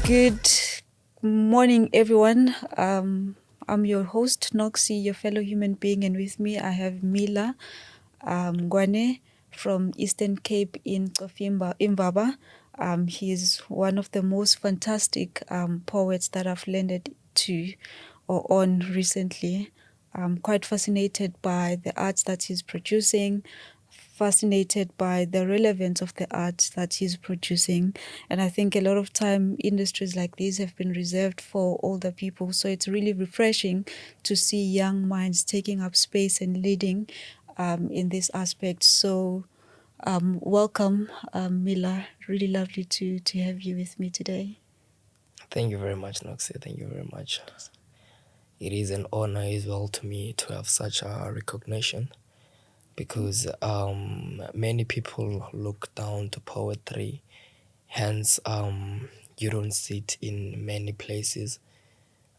Good morning, everyone. I'm your host, Noxy, your fellow human being, and with me I have Mila Ngwane from Eastern Cape in Mbaba. He's one of the most fantastic poets that I've landed to or on recently. I'm quite fascinated by the arts that he's producing, fascinated by the relevance of the art that he's producing. And I think a lot of time industries like these have been reserved for older people. So it's really refreshing to see young minds taking up space and leading in this aspect. So welcome, Mila. Really lovely to have you with me today. Thank you very much, Noxy. Thank you very much. It is an honor as well to me to have such a recognition because many people look down to poetry. Hence, you don't see it in many places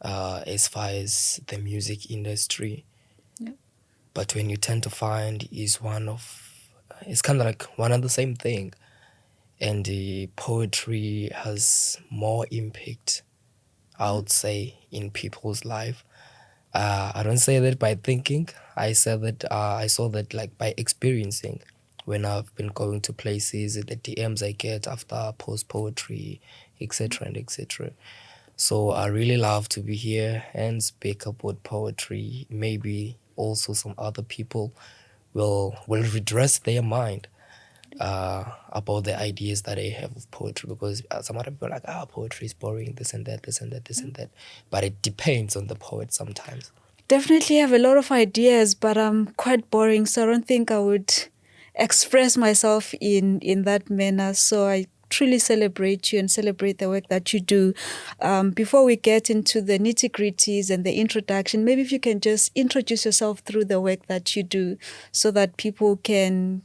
as far as the music industry. Yep. But when you tend to find it's kind of like one and the same thing. And the poetry has more impact, I would say, in people's life. I don't say that by thinking. I saw that like by experiencing. When I've been going to places, the DMs I get after I post poetry, etc. and etc. So I really love to be here and speak about poetry. Maybe also some other people will redress their mind about the ideas that I have of poetry, because some other people are like, poetry is boring, this and that, this and that, this and that. But it depends on the poet sometimes. Definitely have a lot of ideas, but I'm quite boring, so I don't think I would express myself in that manner. So I truly celebrate you and celebrate the work that you do. Before we get into the nitty-gritties and the introduction, maybe if you can just introduce yourself through the work that you do so that people can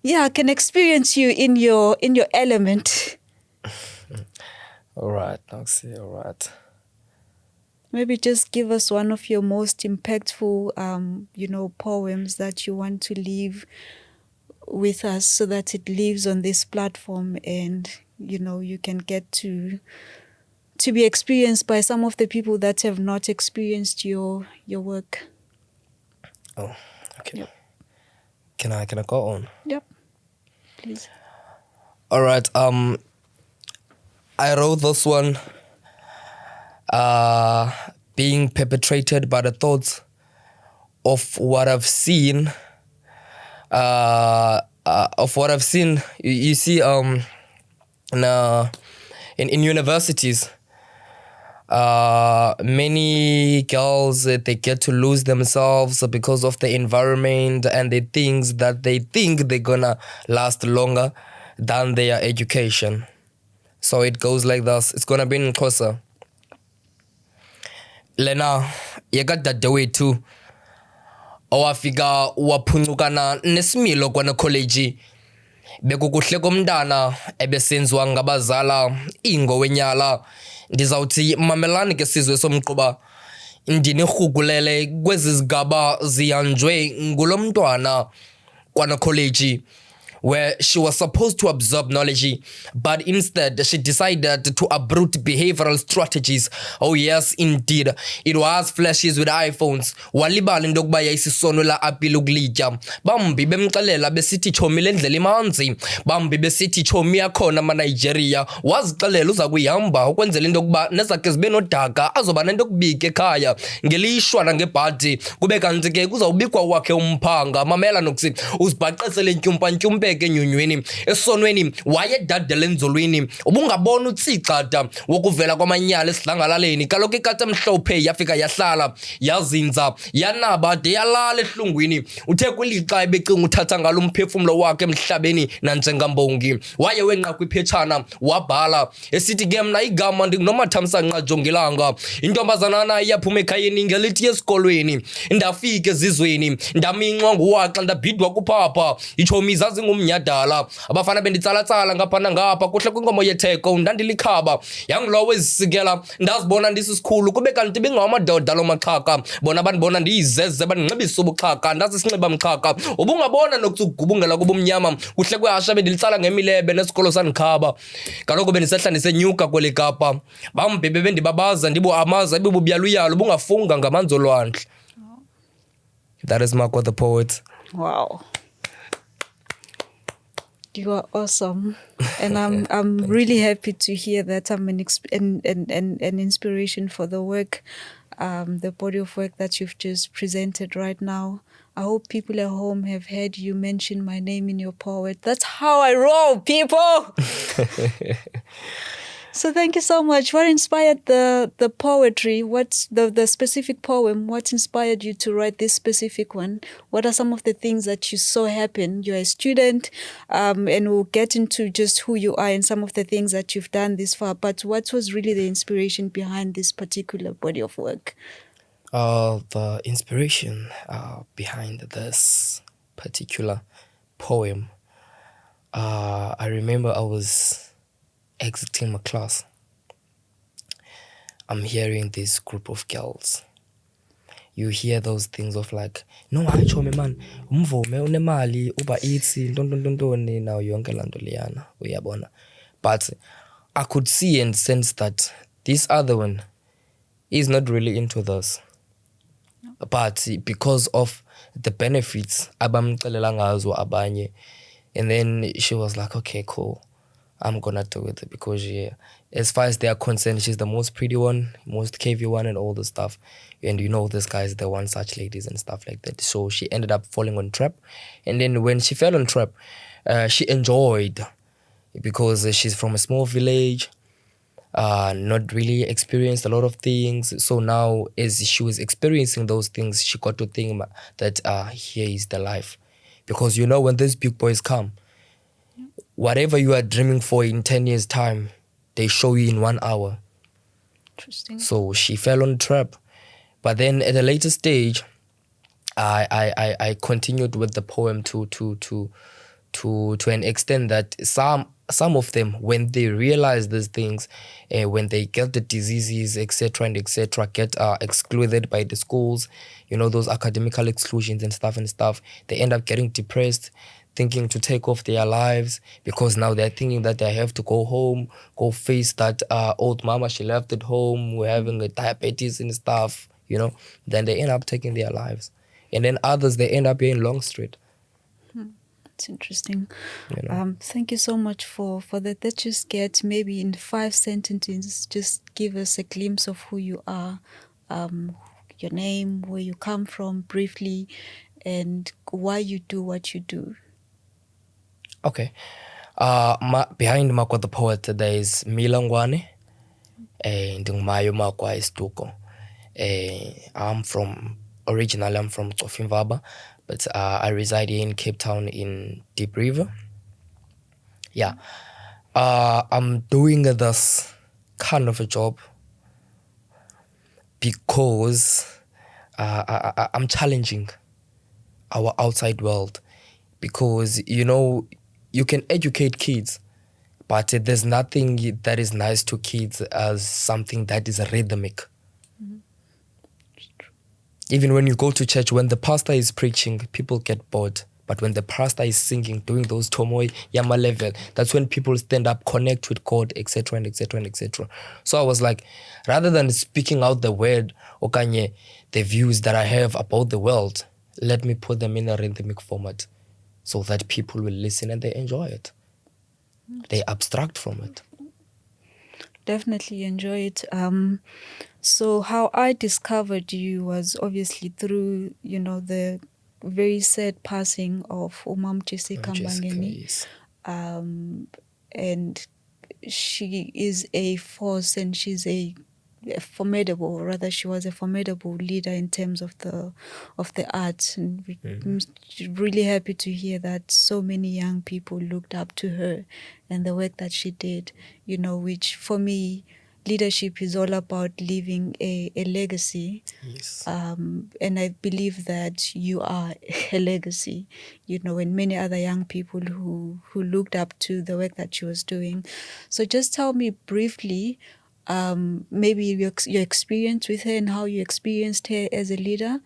experience you in your element. All right, Noxy, all right. Maybe just give us one of your most impactful, poems that you want to leave with us so that it lives on this platform and, you can get to be experienced by some of the people that have not experienced your work. Oh, okay. Yep. Can I go on? Yep, please. All right. I wrote this one being perpetrated by the thoughts of what I've seen. You see, in universities, many girls they get to lose themselves because of the environment and the things that they think they're gonna last longer than their education. So it goes like this. It's gonna be in Xhosa. Lena yakadadewethu owafika waphuncukana nesimilo kwana college bekukuhle komntana ebesenziwa ngabazala ingowenyala. Ndizawuthi mamelani ke sizwe somgquba, ndinirhugulele kwezi zigaba zihanjwe ngulo mntwana kwana college, where she was supposed to absorb knowledge, but instead she decided to uproot behavioral strategies. Oh yes, indeed. It was flashes with iPhones. Walibala into yokuba yayisisono la apile ukulitya. Bambi bemxelela besithi chomi le ndlela imanzi. Bambi besithi chomi yakhona maNigeria. Wazixelela uza kuyihamba ukwenzela into yokuba nezakhe zibe nodaka azoba nento yokubika ekhaya. Ngelishwa nangebhadi kube kanti ke kuzawubikwa wakhe umphanga. Mamela Noxy, uzibhaqesele ntyumpa enyunyweni esonweni wayedadela enzolweni ubungabona utsicada wokuvela kwamanyala esidlangalaleni. Kaloku ikati emhlophe yafika yahlala yazinza yanaba de yalala ehlungwini. Uthe kwilixa ebecinga uthatha ngalo umphefumlo wakhe emhlabeni nanjengambongi waye wenqa kwiphetshana wabhala esithi ke mna igama ndinomathamsanqa jongilanga intombazanana iyaphuma ekhayeni ngelithi esikolweni ndafika ezizweni ndaminxwa nguwaxa ndabhidwa kuphapha itshomi zazingu nomnyadala abafana benditsala-tsala ngapha nangapha kuhle kwinkomo yetheko ndandilikhaba yangilowo ezisikela ndazibona ndisisikhulu kube kanti bingawamadoda lo maxhaka bona bandibona ndiyizeze bandinxibisa ubuxhaka ndasisinxiba mxhaka ubungabona nokugubungela kubumnyama kuhle kwehasha bendilitsala ngemilebe nesikolo sandikhaba kaloku bendisehla ndisenyuka kweli kapa bambhebe bendibabaza ndibuamaza ibububyaluyalo bungafunga ngamanzi olwandle. That is Magwa The Poet. Wow. You are awesome, and I'm really happy to hear that I'm an inspiration for the work, the body of work that you've just presented right now. I hope people at home have heard you mention my name in your poet. That's how I roll, people. So thank you so much. What inspired the poetry? What's the specific poem? What inspired you to write this specific one? What are some of the things that you saw happen? You're a student, and we'll get into just who you are and some of the things that you've done this far. But what was really the inspiration behind this particular body of work? The inspiration behind this particular poem, I remember I was exiting my class. I'm hearing this group of girls. You hear those things of like, no, hayichome man, umvume unemali uba itsi ntontoni nayo yonke laa nto leyana uyabona. But I could see and sense that this other one is not really into this. But because of the benefits abamxelela ngazo abanye, and then she was like, okay, cool, I'm gonna do it because as far as they are concerned, she's the most pretty one, most KV one, and all the stuff. And this guy's the one such ladies and stuff like that. So she ended up falling on trap, and then when she fell on trap, she enjoyed because she's from a small village. Not really experienced a lot of things. So now as she was experiencing those things, she got to think that here is the life. Because when these big boys come, whatever you are dreaming for in 10 years time, they show you in 1 hour. Interesting. So she fell on the trap. But then at a later stage, I continued with the poem to an extent that some of them, when they realize these things, when they get the diseases, etc., get excluded by the schools, those academical exclusions and stuff, they end up getting depressed, thinking to take off their lives because now they're thinking that they have to go home, go face that old mama she left at home, we're having a diabetes and stuff, then they end up taking their lives. And then others, they end up here in Longstreet. It's interesting. Thank you so much for that. Let's just get maybe in 5 sentences, just give us a glimpse of who you are, your name, where you come from briefly, and why you do what you do. Okay. Behind Magwa The Poet, there is Mila Ngwane and Mayo Magwa Istuko. I'm from Tsofimvaba, but I reside here in Cape Town in Deep River. Yeah. I'm doing this kind of a job because I'm challenging our outside world. Because, you can educate kids, but there's nothing that is nice to kids as something that is rhythmic. Mm-hmm. Even when you go to church, when the pastor is preaching, people get bored. But when the pastor is singing, doing those tomoy yama level, that's when people stand up, connect with God, etc. and etc. and etc. So I was like, rather than speaking out the word, okanye, the views that I have about the world, let me put them in a rhythmic format so that people will listen and they enjoy it. They abstract from it. Definitely enjoy it. So how I discovered you was obviously through, the very sad passing of Umam Jessica Mbangeni. Yes. And she is a force, and she's a formidable, or rather she was a formidable leader in terms of the arts, and I'm really happy to hear that so many young people looked up to her and the work that she did, which for me leadership is all about leaving a legacy. Yes. And I believe that you are a legacy, and many other young people who looked up to the work that she was doing. So just tell me briefly, maybe your experience with her and how you experienced her as a leader,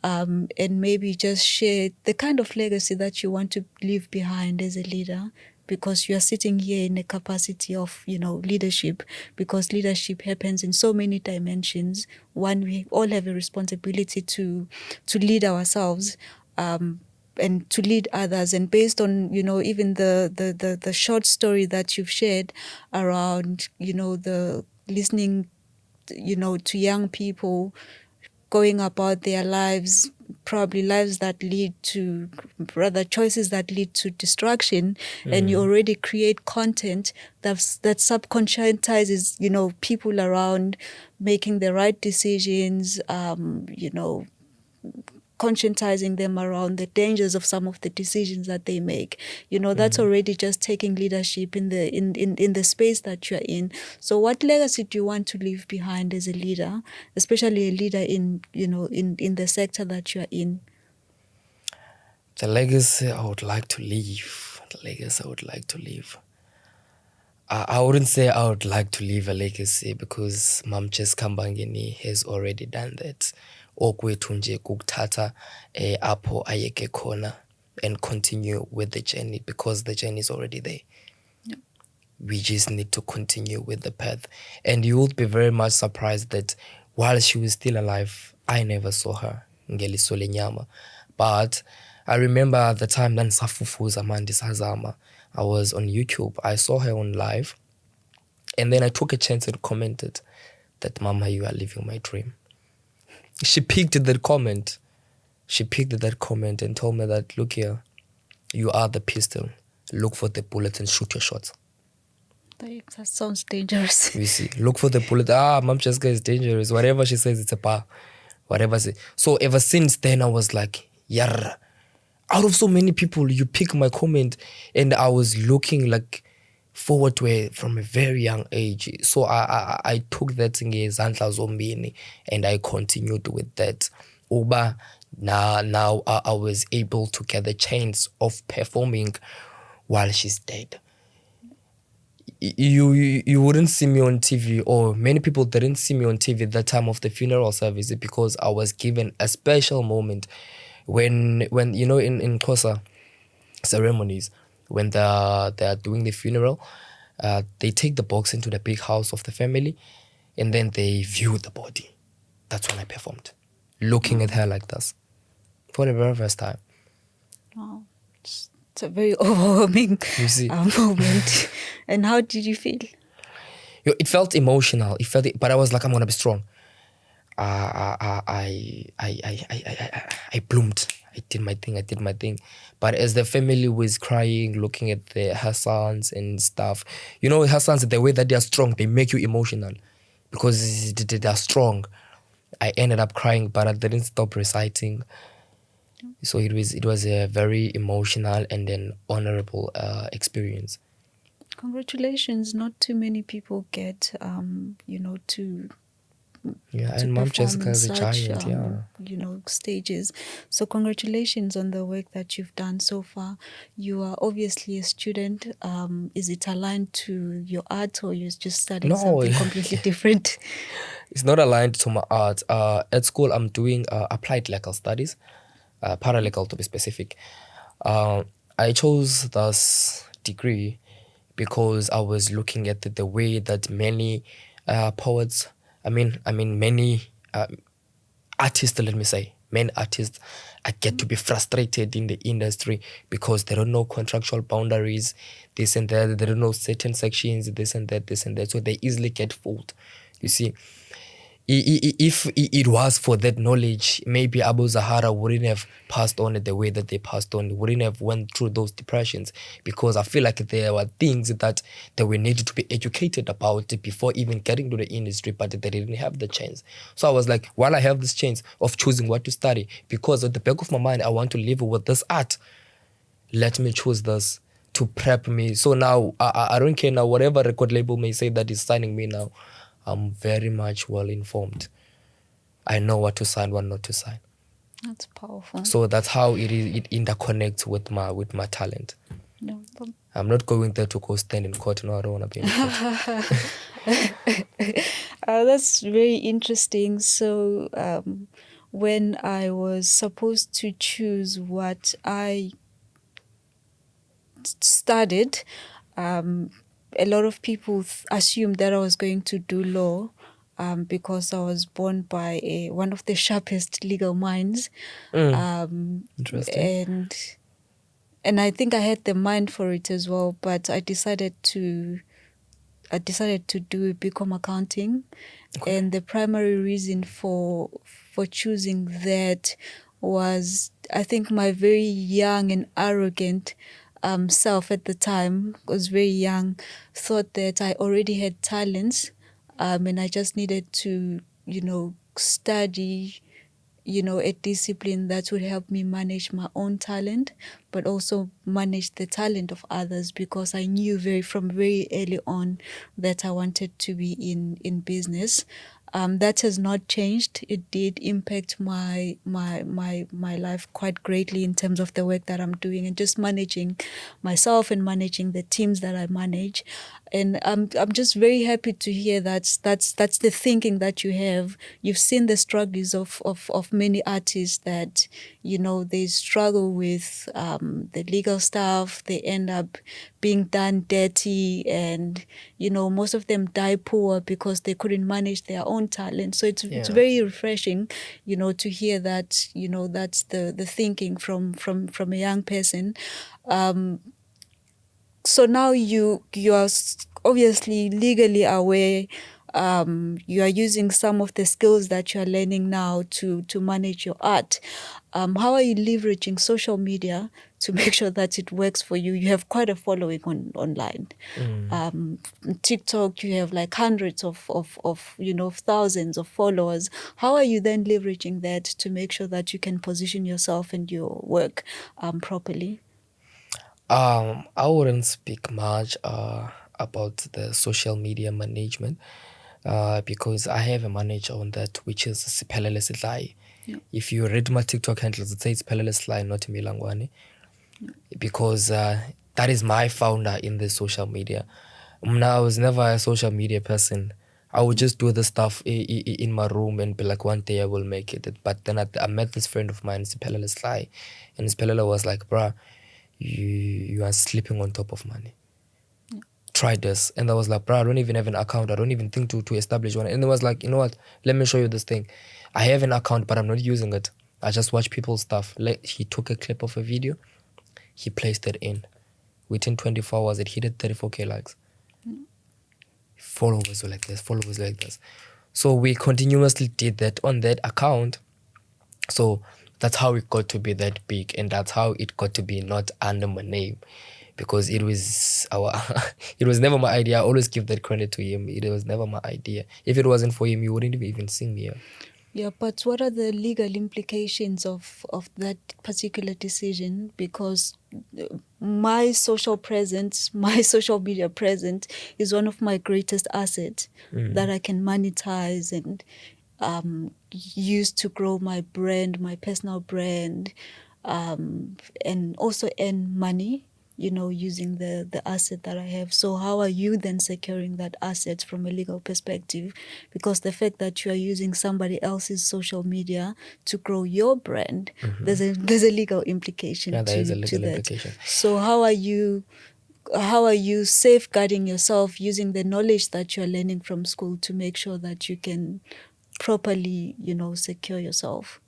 and maybe just share the kind of legacy that you want to leave behind as a leader, because you are sitting here in a capacity of, leadership, because leadership happens in so many dimensions. One, we all have a responsibility to lead ourselves, and to lead others. And based on, even the short story that you've shared around, the listening, to young people going about their lives, probably lives that lead to, rather, choices that lead to destruction, and you already create content that subconscientizes, people around making the right decisions, conscientizing them around the dangers of some of the decisions that they make. That's already just taking leadership in the space that you're in. So what legacy do you want to leave behind as a leader, especially a leader in the sector that you're in? The legacy I would like to leave. I wouldn't say I would like to leave a legacy, because Mamches Kambangeni has already done that. Okwethu nje kukuthatha apho ayeke khona and continue with the journey, because the journey is already there. Yep. We just need to continue with the path. And you would be very much surprised that while she was still alive, I never saw her. Ngeliso lenyama. But I remember the time that Safufuza Mandisazama, I was on YouTube. I saw her on live. And then I took a chance and commented that, "Mama, you are living my dream." She picked that comment. And told me that, "Look here, you are the pistol. Look for the bullet and shoot your shots." That sounds dangerous. You see, look for the bullet. Mom Cheska is dangerous. Whatever she says, it's a bar. Whatever. So ever since then, I was like, "Yarra." Out of so many people, you pick my comment, and I was looking like forward to it from a very young age. So I took that ngezandla zombini, and I continued with that. Uba now I was able to get the chance of performing while she's dead. You wouldn't see me on TV, or many people didn't see me on TV at the time of the funeral service, because I was given a special moment when in Xhosa ceremonies, when they are doing the funeral, they take the box into the big house of the family, and then they view the body. That's when I performed, looking at her like this for the very first time. Wow. It's a very overwhelming moment. And how did you feel? It felt emotional. But I was like, I'm gonna be strong. I bloomed. I did my thing. But as the family was crying, looking at her sons and stuff, her sons, the way that they are strong, they make you emotional, because they are strong. I ended up crying, but I didn't stop reciting. So it was a very emotional and an honorable experience. Congratulations. Not too many people get, to and Mom Jessica is a such, giant, stages. So congratulations on the work that you've done so far. You are obviously a student. Is it aligned to your art, or you're just studying something completely different? It's not aligned to my art. At school, I'm doing applied legal studies, paralegal to be specific. I chose this degree because I was looking at the way that many poets, many artists, many artists get to be frustrated in the industry because they don't know contractual boundaries, this and that. They don't know certain sections, this and that. So they easily get fooled. You see, if it was for that knowledge, maybe Abu Zahara wouldn't have passed on the way that they passed on, wouldn't have went through those depressions, because I feel like there were things that they were needed to be educated about before even getting to the industry, but they didn't have the chance. So I was like, while I have this chance of choosing what to study, because at the back of my mind, I want to live with this art, let me choose this to prep me. So now I don't care now, whatever record label may say that is signing me now, I'm very much well informed. I know what to sign, what not to sign. That's powerful. So that's how it interconnects with my talent. No, I'm not going there to go stand in court. No, I don't want to be in court. That's very interesting. So when I was supposed to choose what I studied, a lot of people assumed that I was going to do law because I was born by one of the sharpest legal minds. Interesting. And I think I had the mind for it as well, but I decided to do become accounting. Okay. And the primary reason for choosing that was, I think, my very young and arrogant self at the time, was very young, thought that I already had talents, and I just needed to, study, a discipline that would help me manage my own talent, but also manage the talent of others, because I knew from very early on that I wanted to be in business. That has not changed. It did impact my life quite greatly in terms of the work that I'm doing and just managing myself and managing the teams that I manage. And I'm just very happy to hear that's the thinking that you have. You've seen the struggles of many artists that, they struggle with the legal stuff. They end up being done dirty, and most of them die poor because they couldn't manage their own talent. So it's very refreshing, to hear that, that's the thinking from a young person. So now you are obviously legally aware. You are using some of the skills that you are learning now to manage your art. How are you leveraging social media to make sure that it works for you? You have quite a following online. TikTok, you have like hundreds of thousands of followers. How are you then leveraging that to make sure that you can position yourself and your work properly? I wouldn't speak much about the social media management because I have a manager on that, which is Siphelele Sihlai. Yeah. If you read my TikTok handles, it says Siphelele Sihlai, not Mila Ngwane. Yeah. Because that is my founder in the social media. Now, I was never a social media person. I would just do the stuff in my room and be like, one day I will make it. But then I met this friend of mine, Siphelele Sihlai, and Siphelele was like, bruh, you are sleeping on top of money. Yeah. Try this. And I was like, bro, I don't even have an account. I don't even think to establish one. And it was like, you know what? Let me show you this thing. I have an account, but I'm not using it. I just watch people's stuff. He took a clip of a video. He placed it in. Within 24 hours, it hit 34K likes. Mm. Followers were like this. So we continuously did that on that account. So that's how it got to be that big, and that's how it got to be not under my name, because it was it was never my idea. I always give that credit to him. It was never my idea. If it wasn't for him, you wouldn't even see me here. Yeah, but what are the legal implications of that particular decision? Because my social presence, my social media presence is one of my greatest assets that I can monetize and use to grow my brand, my personal brand, and also earn money, using the asset that I have. So how are you then securing that asset from a legal perspective? Because the fact that you are using somebody else's social media to grow your brand, there's a legal implication to that. Implication. So how are you safeguarding yourself using the knowledge that you're learning from school to make sure that you can properly, secure yourself?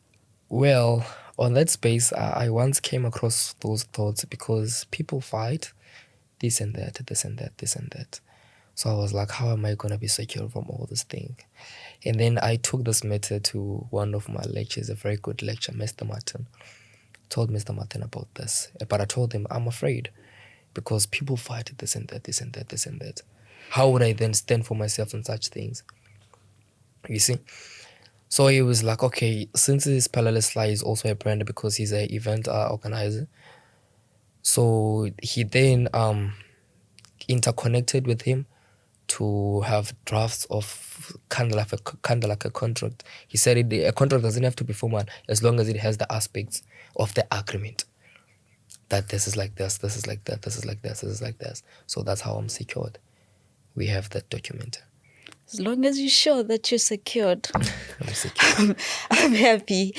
Well, on that space, I once came across those thoughts because people fight this and that, this and that, this and that. So I was like, how am I going to be secure from all this thing? And then I took this matter to one of my lectures, a very good lecturer, Mr. Martin. Told Mr. Martin about this. But I told him, I'm afraid because people fight this and that, this and that, this and that. How would I then stand for myself in such things? You see? So he was like, okay, since this Siphelele Sihlai is also a brand because he's an event organizer. So he then interconnected with him to have drafts of kind of like a contract. He said a contract doesn't have to be formal as long as it has the aspects of the agreement. That this is like this is like that, this is like this is like this. So that's how I'm secured. We have that document. As long as you're sure that you're secured, I'm secured. I'm happy.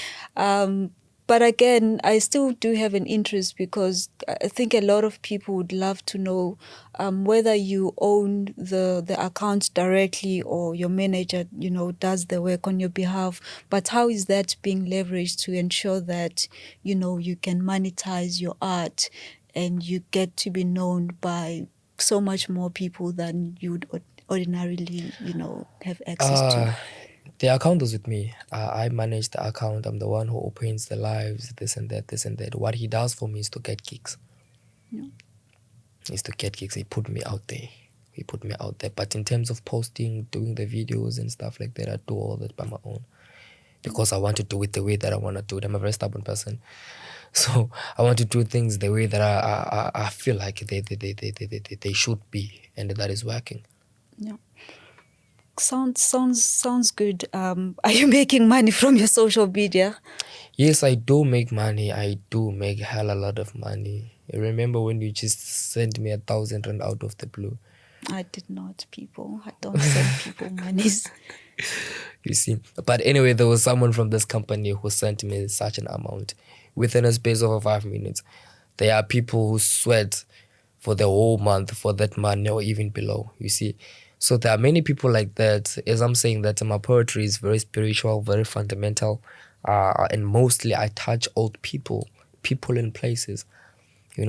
But again, I still do have an interest because I think a lot of people would love to know whether you own the account directly or your manager, does the work on your behalf. But how is that being leveraged to ensure that, you can monetize your art and you get to be known by so much more people than you would ordinarily, have access to? The account is with me. I manage the account. I'm the one who opens the lives, this and that, this and that. What he does for me is to get gigs. Yeah. Is to get gigs. He put me out there. But in terms of posting, doing the videos and stuff like that, I do all that by my own. Because I want to do it the way that I want to do it. I'm a very stubborn person. So I want to do things the way that I feel like they should be. And that is working. Yeah. Sounds good. Are you making money from your social media? Yes, I do make money. I do make hell a lot of money. I remember when you just sent me 1,000 rand out of the blue. I did not, people. I don't send people monies. You see. But anyway, there was someone from this company who sent me such an amount within a space of 5 minutes. There are people who sweat for the whole month for that money or even below, you see. So there are many people like that. As I'm saying that my poetry is very spiritual, very fundamental, and mostly I touch old people in places.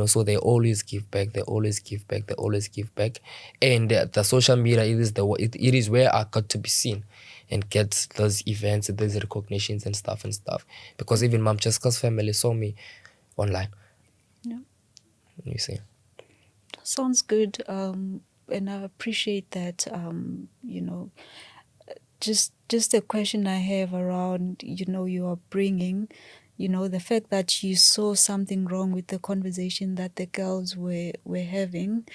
So they always give back. And the social media, it is where I got to be seen and get those events, those recognitions and stuff. Because even Mam Cheska's family saw me online. Yeah. You see. Sounds good. And I appreciate that. Just a question I have around, your upbringing, the fact that you saw something wrong with the conversation that the girls were having.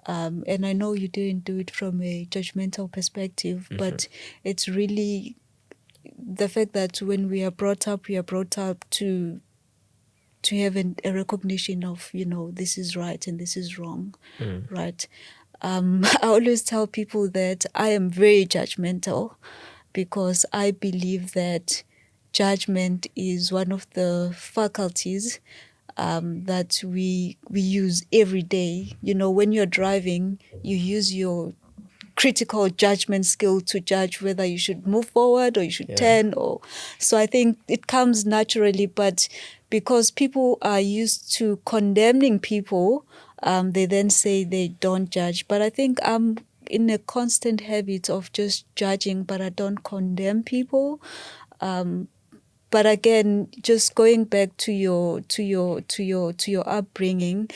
And I know you didn't do it from a judgmental perspective, but it's really the fact that when we are brought up to have a recognition of, this is right and this is wrong, right? I always tell people that I am very judgmental because I believe that judgment is one of the faculties that we use every day. When you're driving, you use your critical judgment skill to judge whether you should move forward or you should turn. So I think it comes naturally, but because people are used to condemning people, they then say they don't judge. But I think I'm in a constant habit of just judging, but I don't condemn people. But again, just going back to your upbringing,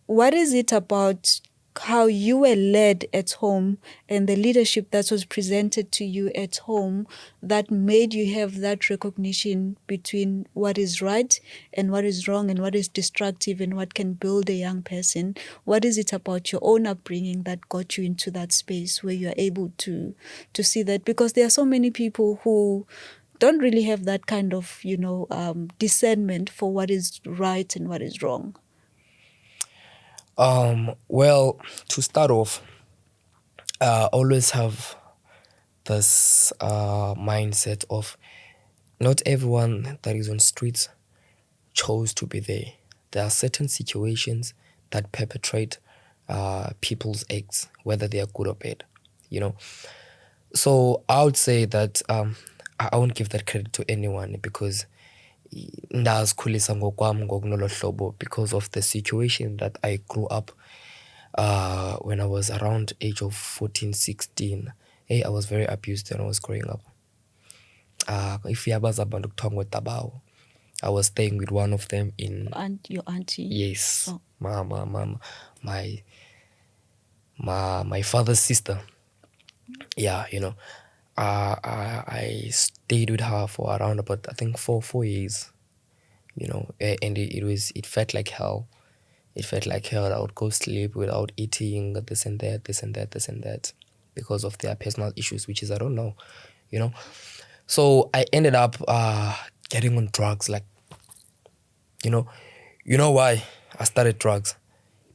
what is it about how you were led at home and the leadership that was presented to you at home that made you have that recognition between what is right and what is wrong and what is destructive and what can build a young person? What is it about your own upbringing that got you into that space where you are able to see that? Because there are so many people who don't really have that kind of, discernment for what is right and what is wrong. Well, to start off, always have this mindset of not everyone that is on streets chose to be there. There are certain situations that perpetrate people's acts, whether they are good or bad, So I would say that I won't give that credit to anyone because ndazikhulisa ngokwami ngokunolo hlobo because of the situation that I grew up when I was around age of 14, 16. I was very abused when I was growing up. If you have abantu kuthiwa ngoTabawo, I was staying with one of them in Your auntie? Yes. Oh. Mama, my father's sister. Yeah, I stayed with her for around about, I think, 4 years, and it felt like hell It felt like hell. I would go sleep without eating, this and that, this and that, this and that, because of their personal issues, which is, I don't know, you know. So I ended up getting on drugs. Like, you know why I started drugs?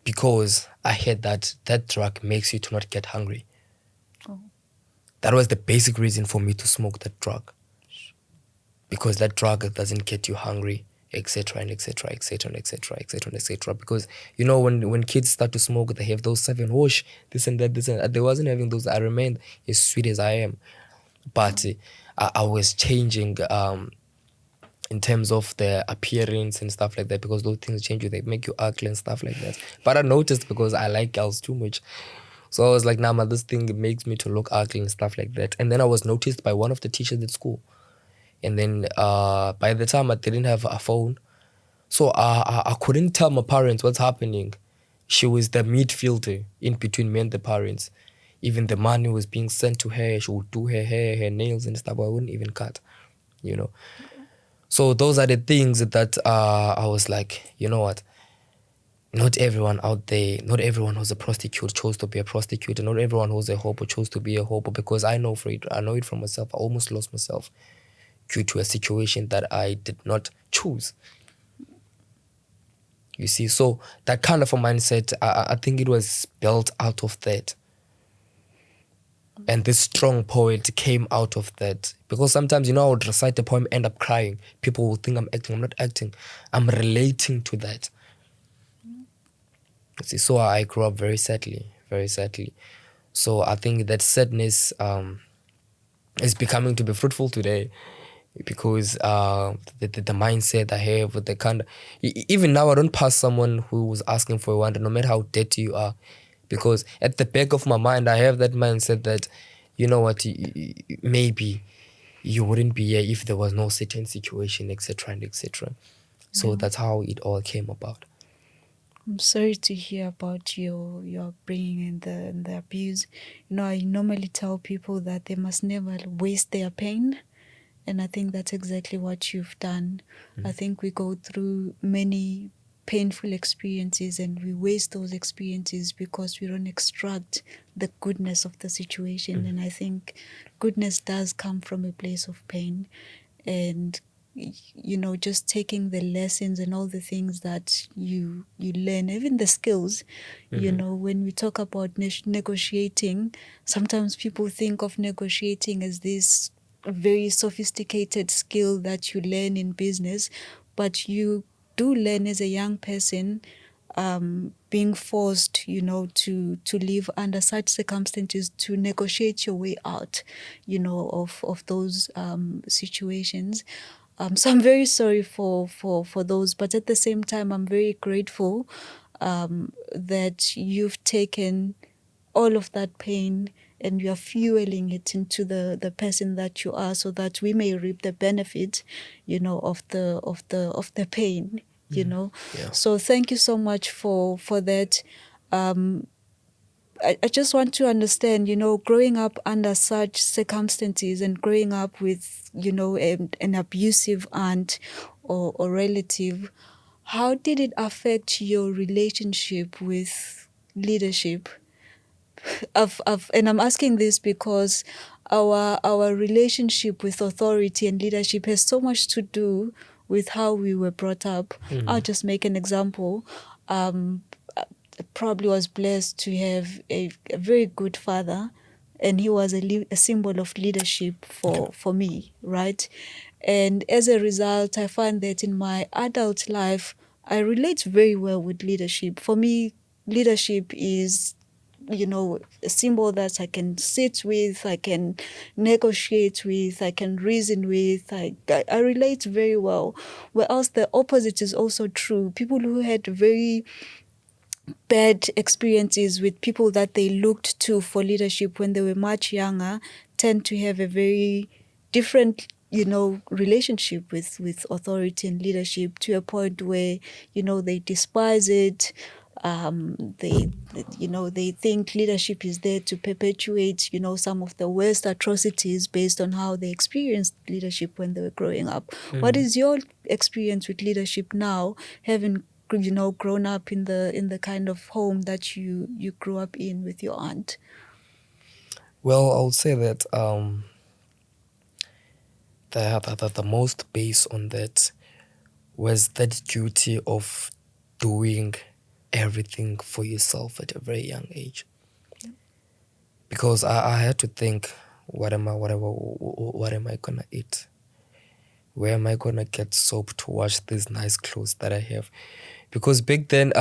Because I heard that drug makes you to not get hungry. Oh. That was the basic reason for me to smoke that drug. Because that drug doesn't get you hungry, etc. and etc. etc. and etc. etc. and etc. Because when kids start to smoke, they have those 7 whoosh, this and that, this and that. They wasn't having those. I remained as sweet as I am, but I was changing in terms of the appearance and stuff like that, because those things change you. They make you ugly and stuff like that. But I noticed, because I like girls too much, so I was like, nah, man, this thing makes me to look ugly and stuff like that. And then I was noticed by one of the teachers at school. And then by the time I didn't have a phone, so I couldn't tell my parents what's happening. She was the midfielder in between me and the parents. Even the money was being sent to her. She would do her hair, her nails and stuff. I wouldn't even cut, you know. So those are the things that I was like, you know what? Not everyone out there, not everyone who's a prostitute chose to be a prostitute, and not everyone who's a hobo chose to be a hobo. Because I know it from myself. I almost lost myself due to a situation that I did not choose. You see, so that kind of a mindset, I think it was built out of that. And this strong poet came out of that. Because sometimes, I would recite a poem, end up crying. People will think I'm acting. I'm not acting. I'm relating to that. You see, so I grew up very sadly, very sadly. So I think that sadness is becoming to be fruitful today, because the mindset I have with the kind of, even now I don't pass someone who was asking for a wonder, no matter how dirty you are, because at the back of my mind I have that mindset that, you know what, maybe you wouldn't be here if there was no certain situation, etc. and etc. So that's how it all came about. I'm sorry to hear about your upbringing and the abuse. I normally tell people that they must never waste their pain, and I think that's exactly what you've done. I think we go through many painful experiences and we waste those experiences because we don't extract the goodness of the situation. And I think goodness does come from a place of pain. And just taking the lessons and all the things that you learn, even the skills, when we talk about negotiating, sometimes people think of negotiating as this very sophisticated skill that you learn in business, but you do learn as a young person, being forced, to live under such circumstances, to negotiate your way out, of those situations. So I'm very sorry for those, but at the same time, I'm very grateful that you've taken all of that pain and you are fueling it into the person that you are, so that we may reap the benefit, of the pain. Yeah. So thank you so much for that. I just want to understand, growing up under such circumstances and growing up with, an abusive aunt or relative, how did it affect your relationship with leadership? And I'm asking this because our relationship with authority and leadership has so much to do with how we were brought up. I'll just make an example. Probably was blessed to have a very good father, and he was a symbol of leadership for me, right? And as a result, I find that in my adult life, I relate very well with leadership. For me, leadership is, a symbol that I can sit with, I can negotiate with, I can reason with. I relate very well. Whereas the opposite is also true. People who had very bad experiences with people that they looked to for leadership when they were much younger tend to have a very different, relationship with authority and leadership, to a point where, they despise it. They think leadership is there to perpetuate, some of the worst atrocities based on how they experienced leadership when they were growing up. What is your experience with leadership now, having grown up in the kind of home that you grew up in with your aunt? Well, I would say that the most based on that was that duty of doing everything for yourself at a very young age. Yeah. Because I had to think, what am I gonna eat? Where am I gonna get soap to wash these nice clothes that I have? Because back then,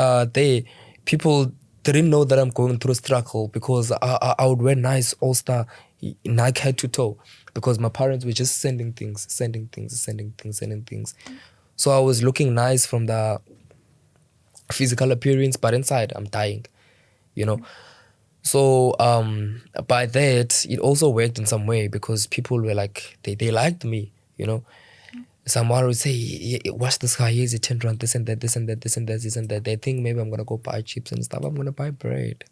people didn't know that I'm going through struggle, because I would wear nice All-Star Nike head to toe, because my parents were just sending things. So I was looking nice from the physical appearance, but inside I'm dying, you know. So by that, it also worked in some way, because people were like, they liked me, you know. Someone would say, watch this guy, he's a 10 rand, this and that, this and that, this and that, this and that. They think maybe I'm gonna go buy chips and stuff. I'm gonna buy bread,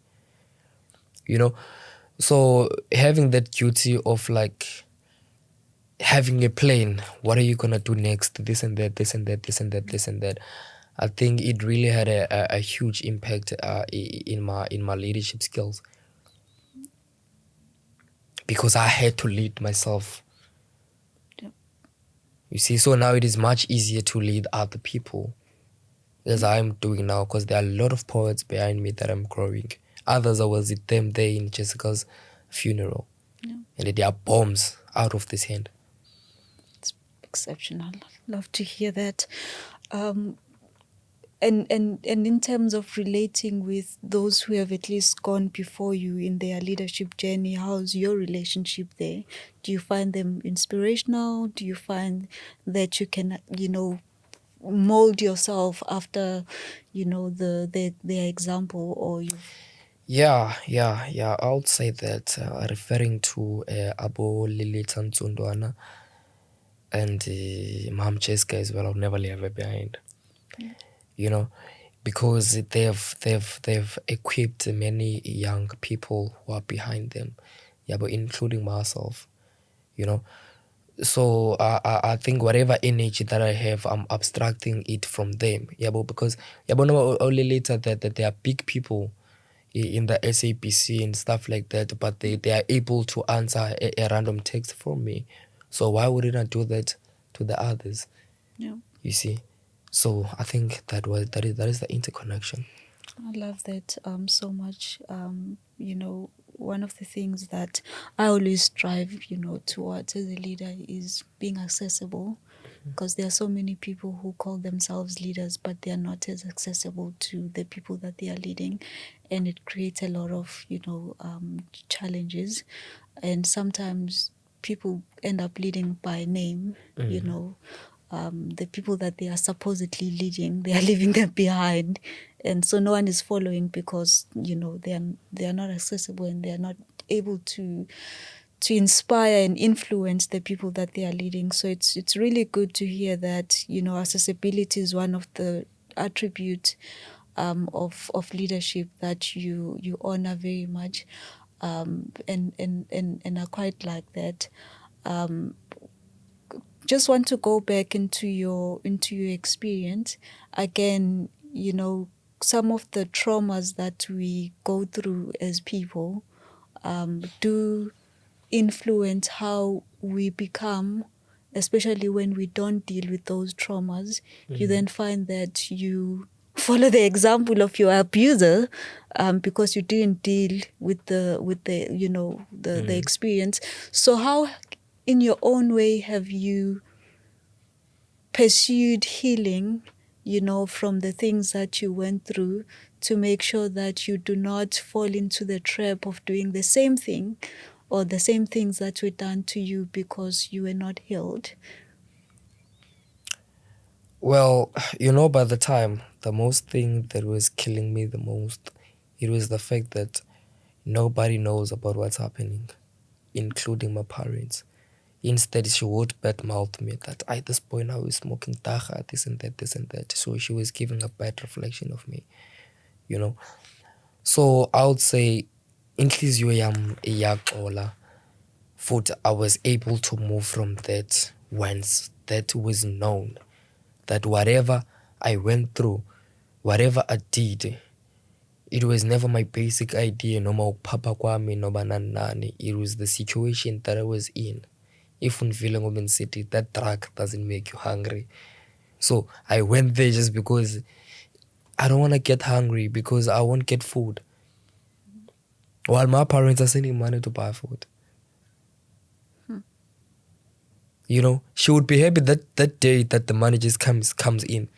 you know. So having that duty of like having a plan, what are you gonna do next? This and that, this and that, this and that, this and that. I think it really had a huge impact in my leadership skills, because I had to lead myself. Yep. You see, so now it is much easier to lead other people, as I'm doing now, because there are a lot of poets behind me that I'm growing. Others, I was with them there in Jessica's funeral. Yeah. And there are bombs out of this hand. It's exceptional. Love to hear that. And in terms of relating with those who have at least gone before you in their leadership journey, how's your relationship there? Do you find them inspirational? Do you find that you can, mold yourself after, their example, or you? Yeah. I would say that referring to Abo Lilita Ntsundwana and Mom Cheska as well, I'll never leave her behind. Yeah. You know, because they've equipped many young people who are behind them, yeah, but including myself, you know. So I think whatever energy that I have, I'm abstracting it from them, yeah, but because no, only later that there are big people in the SABC and stuff like that, but they are able to answer a random text from me. So why wouldn't I do that to the others? Yeah. You see. So I think that is the interconnection. I love that so much. One of the things that I always strive, towards as a leader is being accessible, because there are so many people who call themselves leaders, but they are not as accessible to the people that they are leading, and it creates a lot of, challenges, and sometimes people end up leading by name, the people that they are supposedly leading, they are leaving them behind, and so no one is following, because they are not accessible, and they are not able to inspire and influence the people that they are leading. So it's really good to hear that accessibility is one of the attributes of leadership that you honor very much, and I quite like that. Just want to go back into your experience again. Some of the traumas that we go through as people do influence how we become, especially when we don't deal with those traumas. You then find that you follow the example of your abuser, because you didn't deal with the experience. So how, in your own way, have you pursued healing, from the things that you went through, to make sure that you do not fall into the trap of doing the same thing or the same things that were done to you because you were not healed? Well, by the time, the most thing that was killing me the most, it was the fact that nobody knows about what's happening, including my parents. Instead, she would badmouth me that at this point now is smoking dacha, this and that, this and that. So she was giving a bad reflection of me, So I would say, inhliziyo yam iyaxola, futhi I was able to move from that once that was known, that whatever I went through, whatever I did, it was never my basic idea, noma ukupapa kwami, noma nani. It was the situation that I was in. If unvile ngoba nisithi, that drug doesn't make you hungry. So I went there just because I don't want to get hungry, because I won't get food. While my parents are sending money to buy food. You know, she would be happy that day that the money just comes in,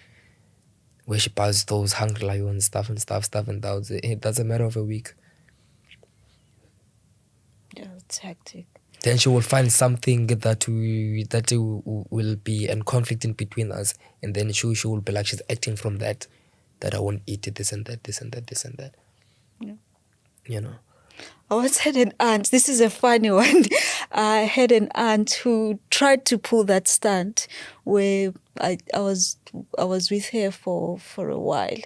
where she buys those Hungry Lions stuff, and that's a matter of a week. Yeah, it's hectic. Then she will find something that will be in conflict in between us, and then she will be like, she's acting from that I won't eat it, this and that. Yeah. You know. I once had an aunt, this is a funny one. I had an aunt who tried to pull that stunt where I was with her for a while,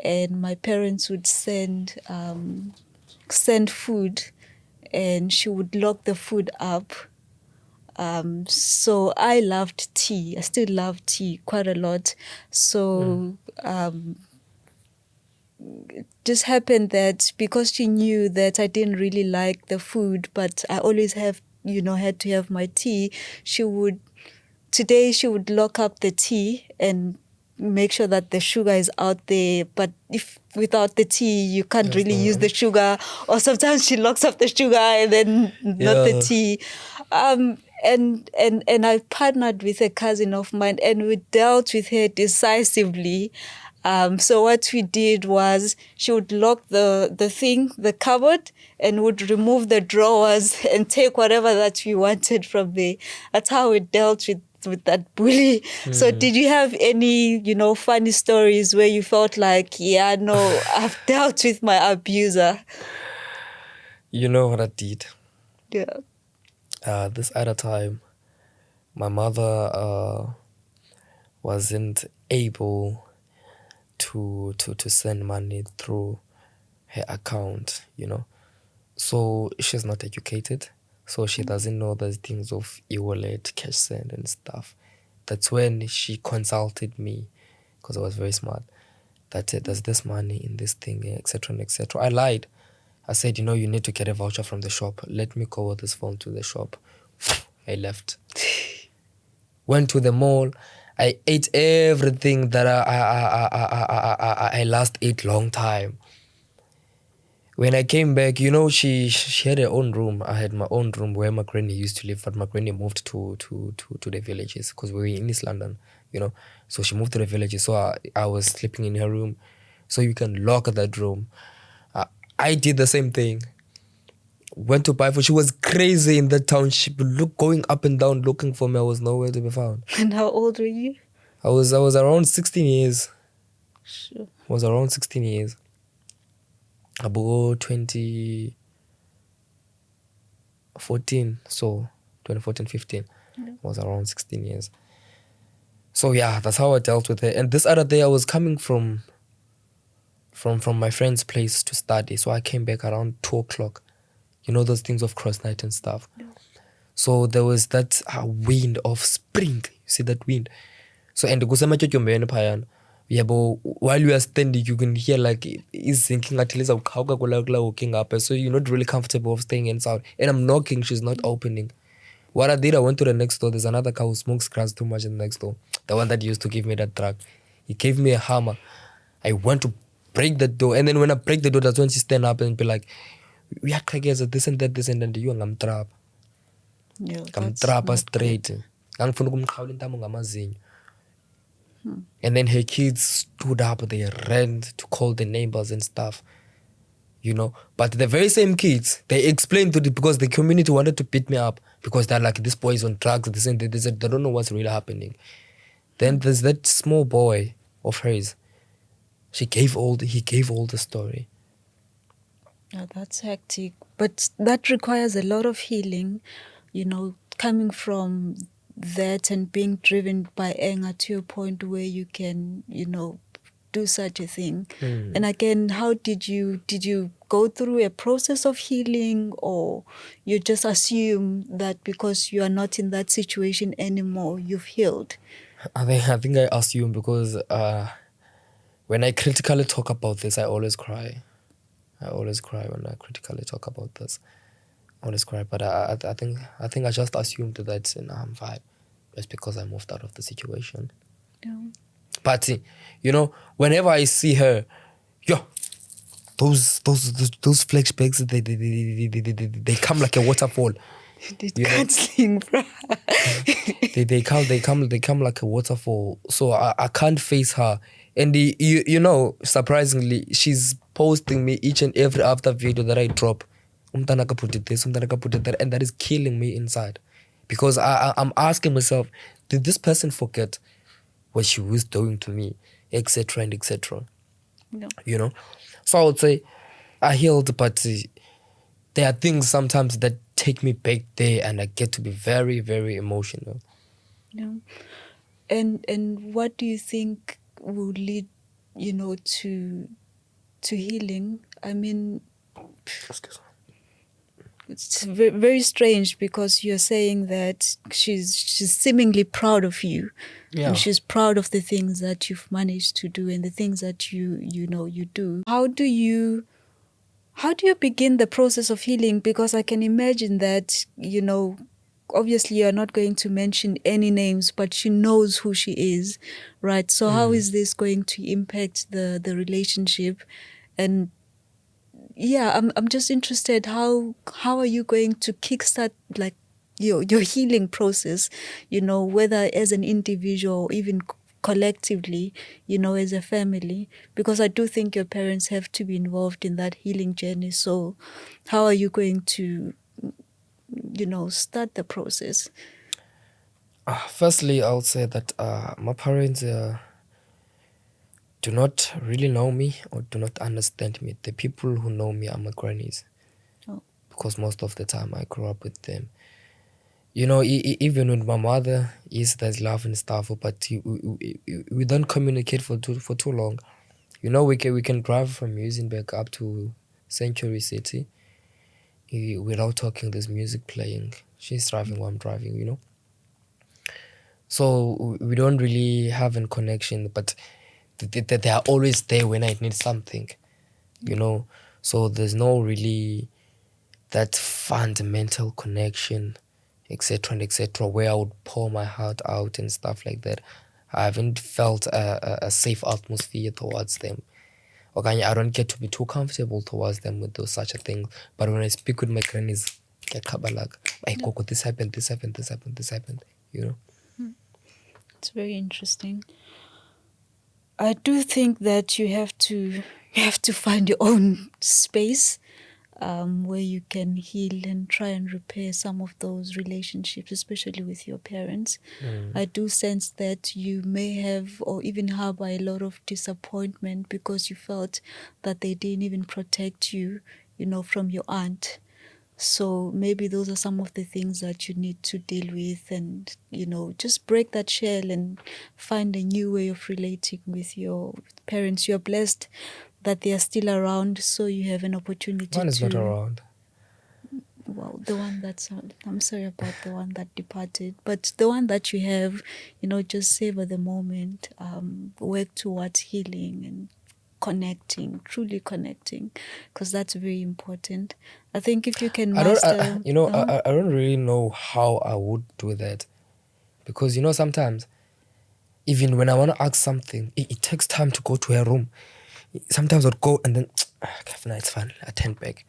and my parents would send food, and she would lock the food up. So I loved tea. I still love tea quite a lot. So it just happened that because she knew that I didn't really like the food, but I always had to have my tea, she would lock up the tea and make sure that the sugar is out there. But if without the tea, you can't really use the sugar. Or sometimes she locks up the sugar and then not the tea. And I partnered with a cousin of mine, and we dealt with her decisively. So what we did was she would lock the cupboard, and would remove the drawers and take whatever that we wanted from there. That's how we dealt with that bully. So did you have any, funny stories where you felt like, yeah, no, I've dealt with my abuser? You know what I did? Yeah. This other time, my mother wasn't able to send money through her account, So she's not educated, so she doesn't know those things of e-wallet, cash send and stuff. That's when she consulted me, because I was very smart, that there's this money in this thing, etc. and etc. I lied. I said, you need to get a voucher from the shop. Let me call this phone to the shop. I left. Went to the mall. I ate everything that I last ate long time. When I came back, she had her own room. I had my own room where my granny used to live, but my granny moved to the villages, because we were in East London, So she moved to the villages, so I was sleeping in her room. So you can lock that room. I did the same thing. Went to buy food. She was crazy in that township, going up and down looking for me. I was nowhere to be found. And how old were you? I was around 16 years. Sure. I was around 16 years. About 2014, so 2014, 15. I was around 16 years. So yeah, that's how I dealt with it. And this other day I was coming from my friend's place to study. So I came back around 2 o'clock. Those things of cross night and stuff. Yeah. So there was that wind of spring. You see that wind? So and while you are standing, you can hear like it's sinking at least walking up. So you're not really comfortable of staying inside. And I'm knocking, she's not opening. What I did, I went to the next door. There's another guy who smokes grass too much in the next door. The one that used to give me that drug. He gave me a hammer. I went to break the door. And then when I break the door, that's when she stand up and be like, we are together, this and that, you and I'm trap. Yeah, I'm trap straight. And then her kids stood up, they ran to call the neighbors and stuff. But the very same kids, they explained because the community wanted to beat me up, because they're like, this boy is on drugs, this and that, they don't know what's really happening. Then there's that small boy of hers. He gave all the story. Yeah, that's hectic. But that requires a lot of healing, coming from that and being driven by anger to a point where you can, do such a thing. And again, how did you go through a process of healing, or you just assume that because you are not in that situation anymore, you've healed? I think I assume, because when I critically talk about this, I always cry. I always cry when I critically talk about this. I always cry, but I think I just assumed that I'm fine, just because I moved out of the situation. Yeah. But whenever I see her, yo, those flashbacks, they come like a waterfall. Canceling, bro. they come like a waterfall. So I can't face her. And surprisingly, she's posting me each and every after video that I drop. Umtanaka put it this, umtanaka put it that, and that is killing me inside, because I'm asking myself, did this person forget what she was doing to me, etc. and etc. No. So I would say I healed, but there are things sometimes that take me back there, and I get to be very, very emotional. No. And what do you think will lead, to healing? I mean, it's very, very strange, because you're saying that she's seemingly proud of you, and she's proud of the things that you've managed to do and the things that you do. How do you begin the process of healing? Because I can imagine that, obviously you're not going to mention any names, but she knows who she is, right? So how is this going to impact the relationship? And yeah, I'm just interested, how are you going to kickstart like your healing process, whether as an individual or even collectively, as a family, because I do think your parents have to be involved in that healing journey. So how are you going to start the process? Firstly, I would say that my parents do not really know me or do not understand me. The people who know me are my grannies, because most of the time I grew up with them. Even with my mother, yes, there's love and stuff, but we don't communicate for too long. We can drive from Muizenberg up to Century City without talking. There's music playing. She's driving while I'm driving. So we don't really have a connection, but they are always there when I need something. So there's no really that fundamental connection, etc. and etc., where I would pour my heart out and stuff like that. I haven't felt a safe atmosphere towards them. Okay, I don't get to be too comfortable towards them with those such a thing. But when I speak with my grannies, Koko, this happened, this happened, this happened, this happened. It's very interesting. I do think that you have to find your own space, where you can heal and try and repair some of those relationships, especially with your parents. I do sense that you may have or even harbor a lot of disappointment because you felt that they didn't even protect you, from your aunt. So maybe those are some of the things that you need to deal with, and just break that shell and find a new way of relating with your parents. You're blessed that they are still around, so you have an opportunity. One is not around. Well, the one that's, I'm sorry about the one that departed, but the one that you have, just savor the moment, work towards healing and truly connecting, because that's very important. I think if you can master... I don't really know how I would do that, because sometimes even when I want to ask something, it takes time to go to her room. Sometimes I'd go and then no, it's fine, I turn back.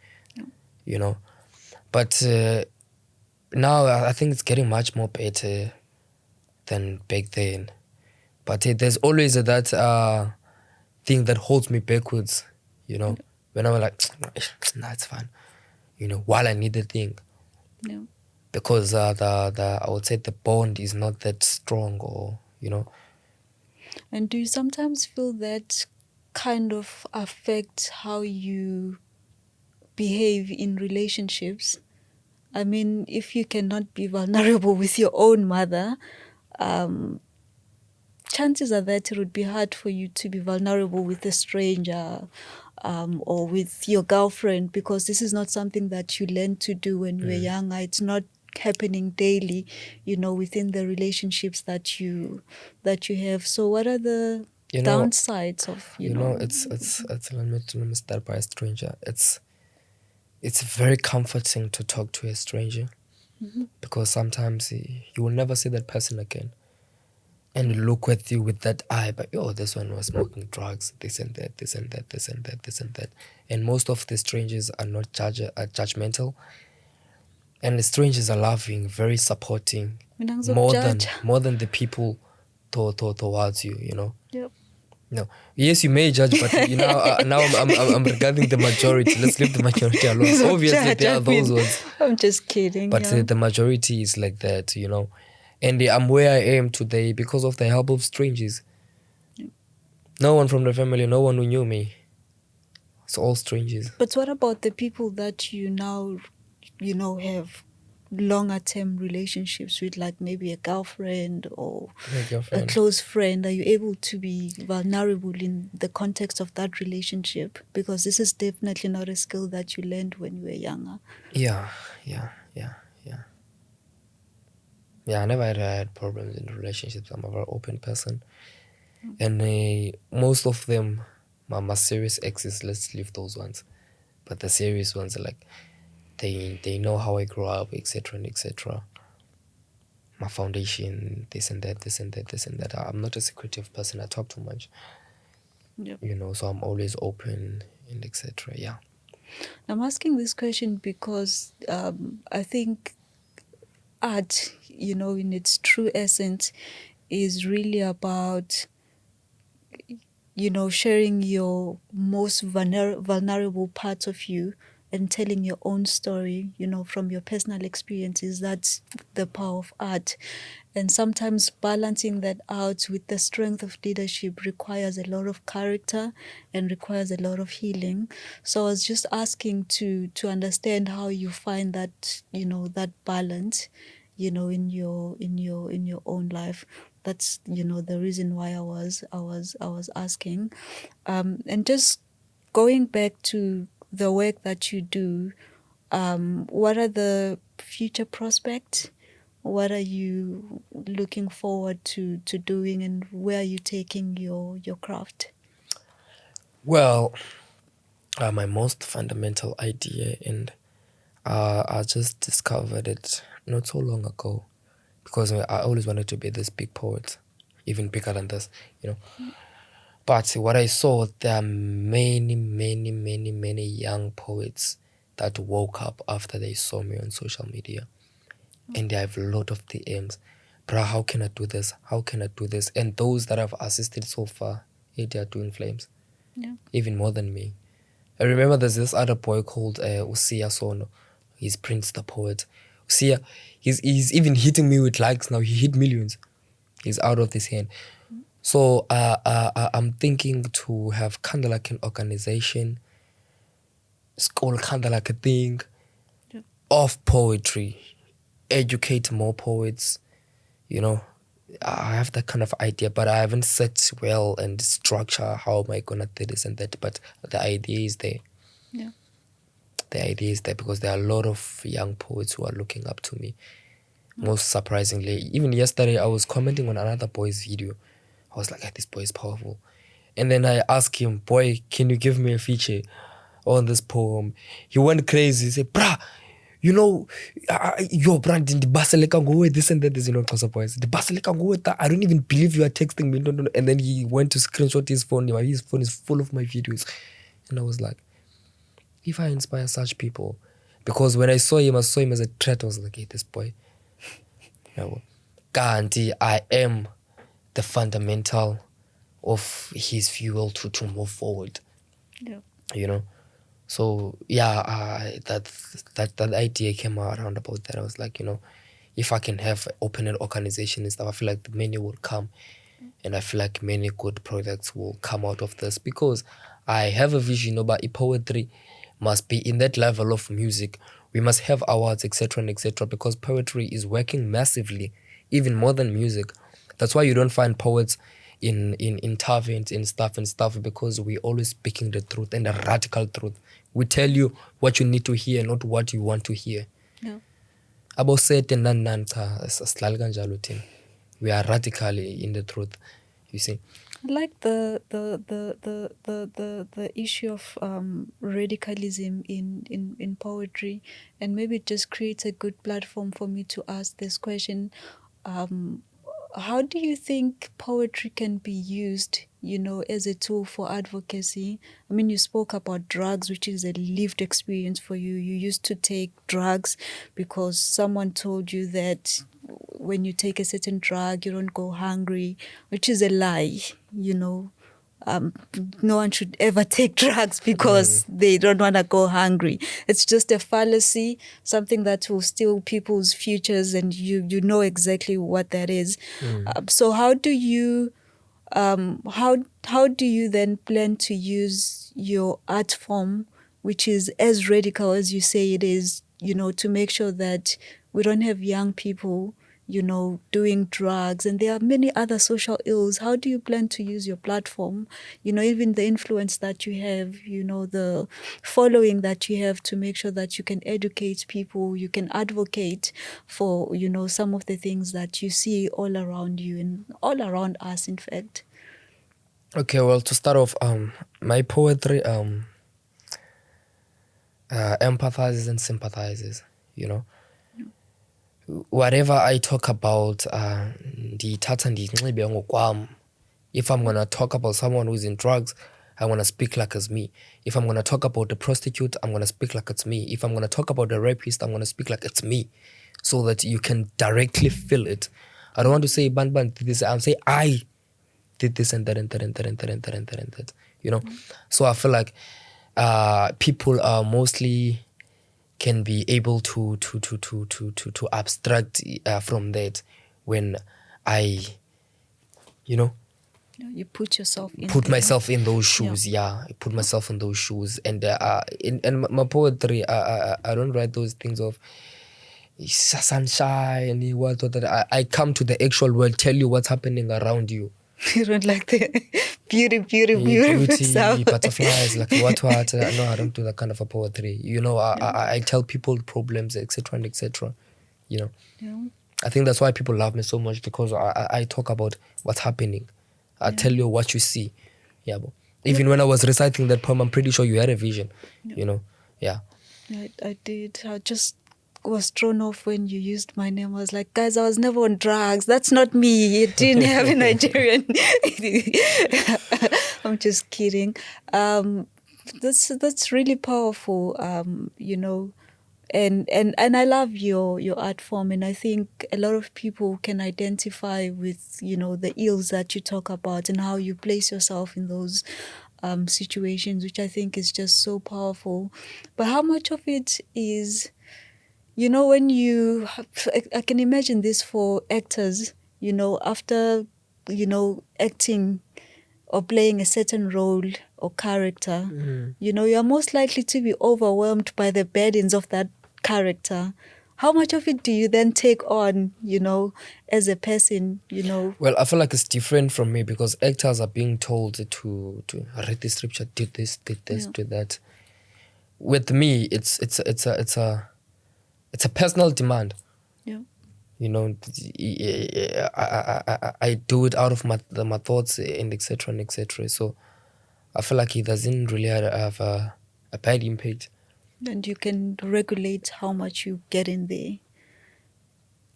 But now I think it's getting much more better than back then. But there's always that thing that holds me backwards, when I'm like, nah, it's fine, while I need the thing. Yeah. Because the I would say the bond is not that strong, or And do you sometimes feel that kind of affects how you behave in relationships? I mean, if you cannot be vulnerable with your own mother, chances are that it would be hard for you to be vulnerable with a stranger, or with your girlfriend, because this is not something that you learn to do when you were younger. It's not happening daily, within the relationships that you have. So what are the downsides of it's let me start by a stranger. It's very comforting to talk to a stranger, because sometimes you will never see that person again, and look at you with that eye, but this one was smoking drugs, this and that, this and that, this and that, this and that. And most of the strangers are not judgmental, and the strangers are loving, very supporting, more than the people towards you. Yep. No, yes, you may judge, but now I'm regarding the majority. Let's leave the majority alone. Obviously, there are those ones. I'm just kidding. But the majority is like that, and I'm where I am today because of the help of strangers. No one from the family, no one who knew me. It's all strangers. But what about the people that you now, have longer term relationships with, like maybe a girlfriend or a close friend? Are you able to be vulnerable in the context of that relationship? Because this is definitely not a skill that you learned when you were younger. Yeah, I never had problems in relationships. I'm a very open person. And most of them, my serious exes, let's leave those ones. But the serious ones are like, they know how I grew up, etc. and etc. My foundation, this and that, this and that, this and that. I'm not a secretive person. I talk too much. Yep. So I'm always open and etc. Yeah. I'm asking this question because I think art, in its true essence, is really about, sharing your most vulnerable parts of you and telling your own story, from your personal experiences. That's the power of art. And sometimes balancing that out with the strength of leadership requires a lot of character and requires a lot of healing. So I was just asking to understand how you find that, that balance, in your own life. That's, the reason why I was asking. And just going back to the work that you do, what are the future prospects? What are you looking forward to doing, and where are you taking your craft? Well, my most fundamental idea, and I just discovered it not so long ago, because I always wanted to be this big poet, even bigger than this, But what I saw, there are many, many, many, many young poets that woke up after they saw me on social media. And they have a lot of DMs. Bruh, how can I do this? How can I do this? And those that I've assisted so far, they are doing flames. Yeah. Even more than me. I remember there's this other boy called Usia Sono. He's Prince the Poet. Usia, he's even hitting me with likes now. He hit millions. He's out of this hand. So I'm thinking to have kind of like an organization. It's called kind of like a thing of poetry. Educate more poets. I have that kind of idea, but I haven't set well and structure how am I gonna do this and that. But the idea is there. Yeah. The idea is there because there are a lot of young poets who are looking up to me. Most surprisingly, even yesterday I was commenting on another boy's video. I was like, this boy is powerful. And then I asked him, boy, can you give me a feature on this poem? He went crazy. He said, bruh, your brand in the Baseleka go this and that is Xhosa boys. The Baseleka go I don't even believe you are texting me. No. And then he went to screenshot his phone. His phone is full of my videos. And I was like, if I inspire such people, because when I saw him as a threat. I was like, hey, this boy. Kanti, I am the fundamental of his fuel to move forward. Yeah. So yeah, that idea came around about that. I was like, if I can have open an organization and stuff, I feel like many will come, and I feel like many good products will come out of this, because I have a vision about poetry must be in that level of music. We must have awards, etc. and etc. because poetry is working massively, even more than music. That's why you don't find poets in taverns and stuff, because we're always speaking the truth, and the radical truth. We tell you what you need to hear, not what you want to hear. Yeah. About certain we are radically in the truth, you see. I like the issue of radicalism in poetry, and maybe it just creates a good platform for me to ask this question. Um, how do you think poetry can be used, as a tool for advocacy? I mean, you spoke about drugs, which is a lived experience for you. You used to take drugs because someone told you that when you take a certain drug, you don't go hungry, which is a lie, you know. No one should ever take drugs because they don't want to go hungry. It's just a fallacy, something that will steal people's futures, and you know exactly what that is. So how do you then plan to use your art form, which is as radical as you say it is, to make sure that we don't have young people, doing drugs, and there are many other social ills? How do you plan to use your platform, even the influence that you have, the following that you have, to make sure that you can educate people, you can advocate for, some of the things that you see all around you and all around us, in fact? Okay, well, to start off, my poetry empathizes and sympathizes, whatever I talk about, ndiyithatha ndiyinxibe ngokwam. If I'm going to talk about someone who's in drugs, I want to speak like it's me. If I'm going to talk about a prostitute, I'm going to speak like it's me. If I'm going to talk about a rapist, I'm going to speak like it's me, so that you can directly feel it. I don't want to say ban did this. I'm saying I did this and that and that and that and that and that and that and that. So I feel like people are mostly can be able to abstract from that when I, You put yourself in put there. myself in those shoes. I put myself in those shoes, and in my poetry, I don't write those things of sunshine, what that. I come to the actual world, tell you what's happening around you. You don't like the beauty Beauty, butterflies, like what? No, I don't do that kind of a poetry. I tell people problems, etc. and etc. Yeah. I think that's why people love me so much, because I talk about what's happening. I tell you what you see. Yeah, but even when I was reciting that poem, I'm pretty sure you had a vision. Yeah. I did. I just was thrown off when you used my name. I was like, guys, I was never on drugs. That's not me. It didn't have a Nigerian. I'm just kidding. That's really powerful. And I love your art form, and I think a lot of people can identify with, the ills that you talk about and how you place yourself in those situations, which I think is just so powerful. But how much of it is, when I can imagine this for actors, after, acting or playing a certain role or character, you're most likely to be overwhelmed by the burdens of that character. How much of it do you then take on, as a person, Well, I feel like it's different from me, because actors are being told to read the scripture, did this, do that. With me, it's a personal demand. Yeah. I do it out of my thoughts and etc. and etc. So I feel like it doesn't really have a bad impact. And you can regulate how much you get in there.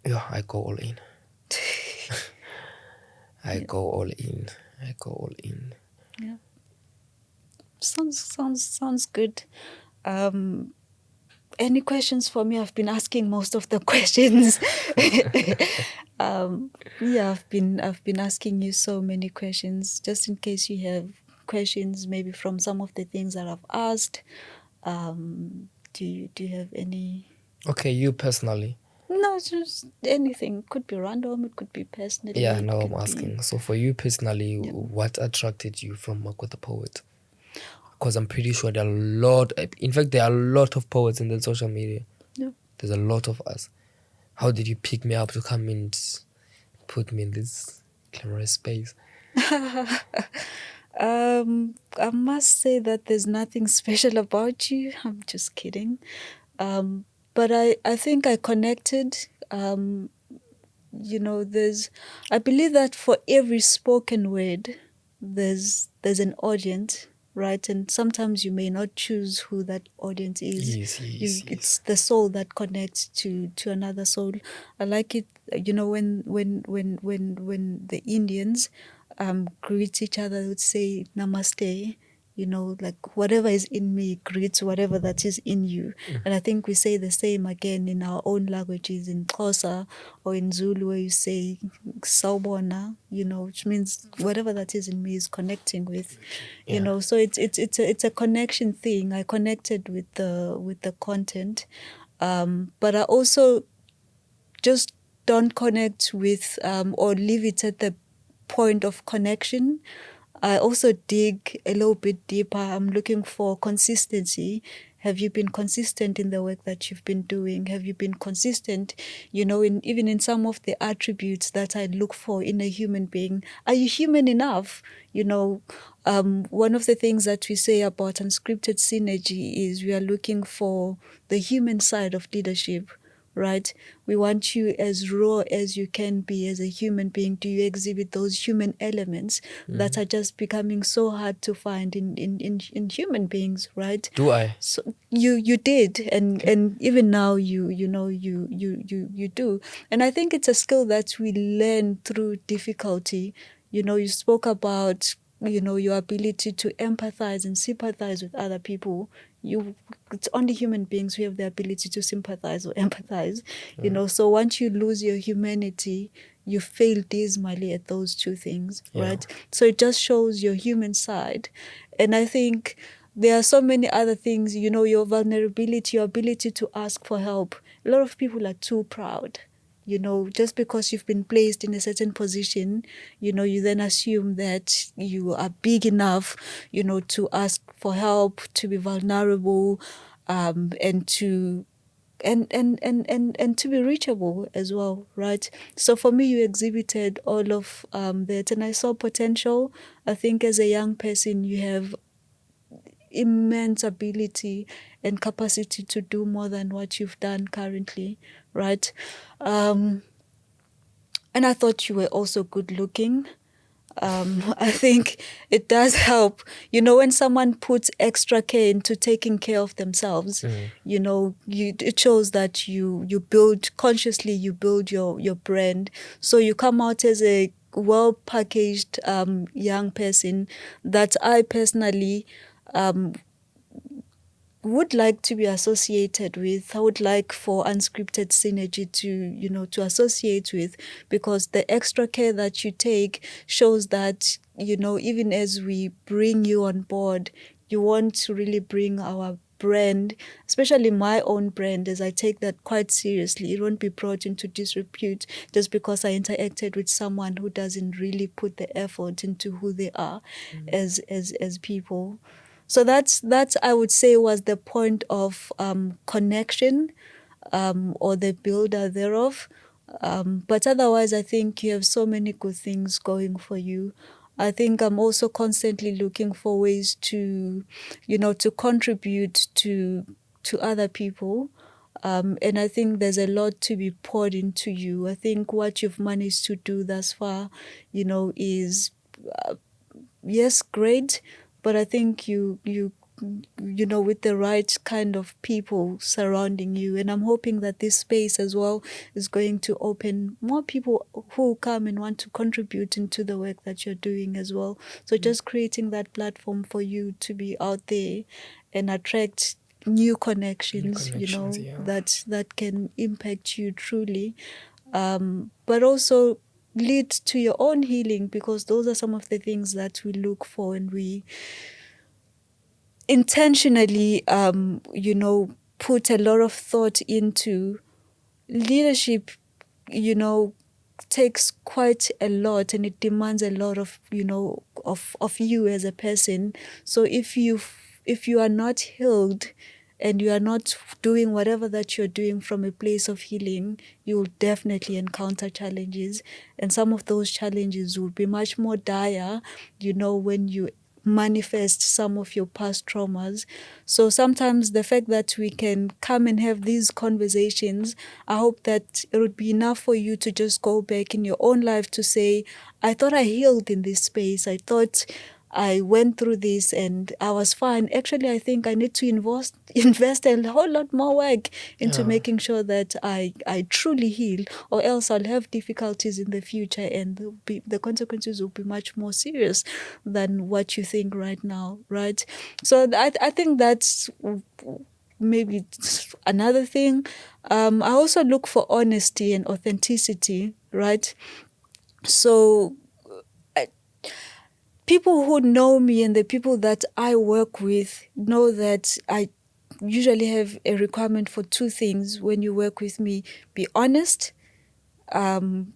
Yeah, I go all in. I go all in. Yeah. Sounds good. Any questions for me? I've been asking most of the questions. I've been asking you so many questions, just in case you have questions maybe from some of the things that I've asked. Do you have any? Okay, you personally. No, it's just anything. It could be random, it could be personally. Yeah, now I'm asking. So for you personally, what attracted you from Magwa The Poet? Because I'm pretty sure there are a lot of poets in the social media. Yeah. There's a lot of us. How did you pick me up to come and put me in this glamorous space? I must say that there's nothing special about you. I'm just kidding. But I think I connected. I believe that for every spoken word, there's an audience, right? And sometimes you may not choose who that audience is. Yes. It's the soul that connects to another soul. I like it, when the Indians greet each other, they would say namaste. Like whatever is in me greets whatever that is in you. And I think we say the same again in our own languages, in Xhosa or in Zulu, where you say sawubona, which means whatever that is in me is connecting with, so it's a connection thing. I connected with the content, but I also just don't connect with or leave it at the point of connection. I also dig a little bit deeper. I'm looking for consistency. Have you been consistent in the work that you've been doing? Have you been consistent, even in some of the attributes that I look for in a human being? Are you human enough? One of the things that we say about Unscripted Synergy is we are looking for the human side of leadership, right? We want you as raw as you can be as a human being. Do you exhibit those human elements that are just becoming so hard to find in human beings, right? Do I? So you did, and even now you do. And I think it's a skill that we learn through difficulty. You spoke about your ability to empathize and sympathize with other people. It's only human beings who have the ability to sympathize or empathize. So once you lose your humanity, you fail dismally at those two things, right? So it just shows your human side. And I think there are so many other things, your vulnerability, your ability to ask for help. A lot of people are too proud. Just because you've been placed in a certain position, you then assume that you are big enough, to ask for help, to be vulnerable, and to to be reachable as well, right? So for me, you exhibited all of that, and I saw potential. I think as a young person, you have immense ability and capacity to do more than what you've done currently, right? And I thought you were also good looking. I think it does help, when someone puts extra care into taking care of themselves. It shows that you build consciously, you build your brand. So you come out as a well packaged young person that I personally would like to be associated with. I would like for Unscripted Synergy to associate with, because the extra care that you take shows that, even as we bring you on board, you want to really bring our brand, especially my own brand, as I take that quite seriously. It won't be brought into disrepute just because I interacted with someone who doesn't really put the effort into who they are as people. So that's I would say was the point of connection, or the builder thereof. But otherwise, I think you have so many good things going for you. I think I'm also constantly looking for ways to, to contribute to other people. And I think there's a lot to be poured into you. I think what you've managed to do thus far, is yes, great, but I think with the right kind of people surrounding you, and I'm hoping that this space as well is going to open more people who come and want to contribute into the work that you're doing as well. So just creating that platform for you to be out there and attract new connections, that can impact you truly, but also lead to your own healing, because those are some of the things that we look for, and we intentionally, put a lot of thought into. Leadership, takes quite a lot, and it demands a lot of, of you as a person. So if you are not healed, and you are not doing whatever that you're doing from a place of healing, you will definitely encounter challenges. And some of those challenges will be much more dire, when you manifest some of your past traumas. So sometimes the fact that we can come and have these conversations, I hope that it would be enough for you to just go back in your own life to say, I thought I healed in this space. I thought I went through this and I was fine. Actually, I think I need to invest a whole lot more work into making sure that I truly heal, or else I'll have difficulties in the future and the consequences will be much more serious than what you think right now, right? So I think that's maybe another thing. I also look for honesty and authenticity, right? So people who know me and the people that I work with know that I usually have a requirement for two things when you work with me: be honest, and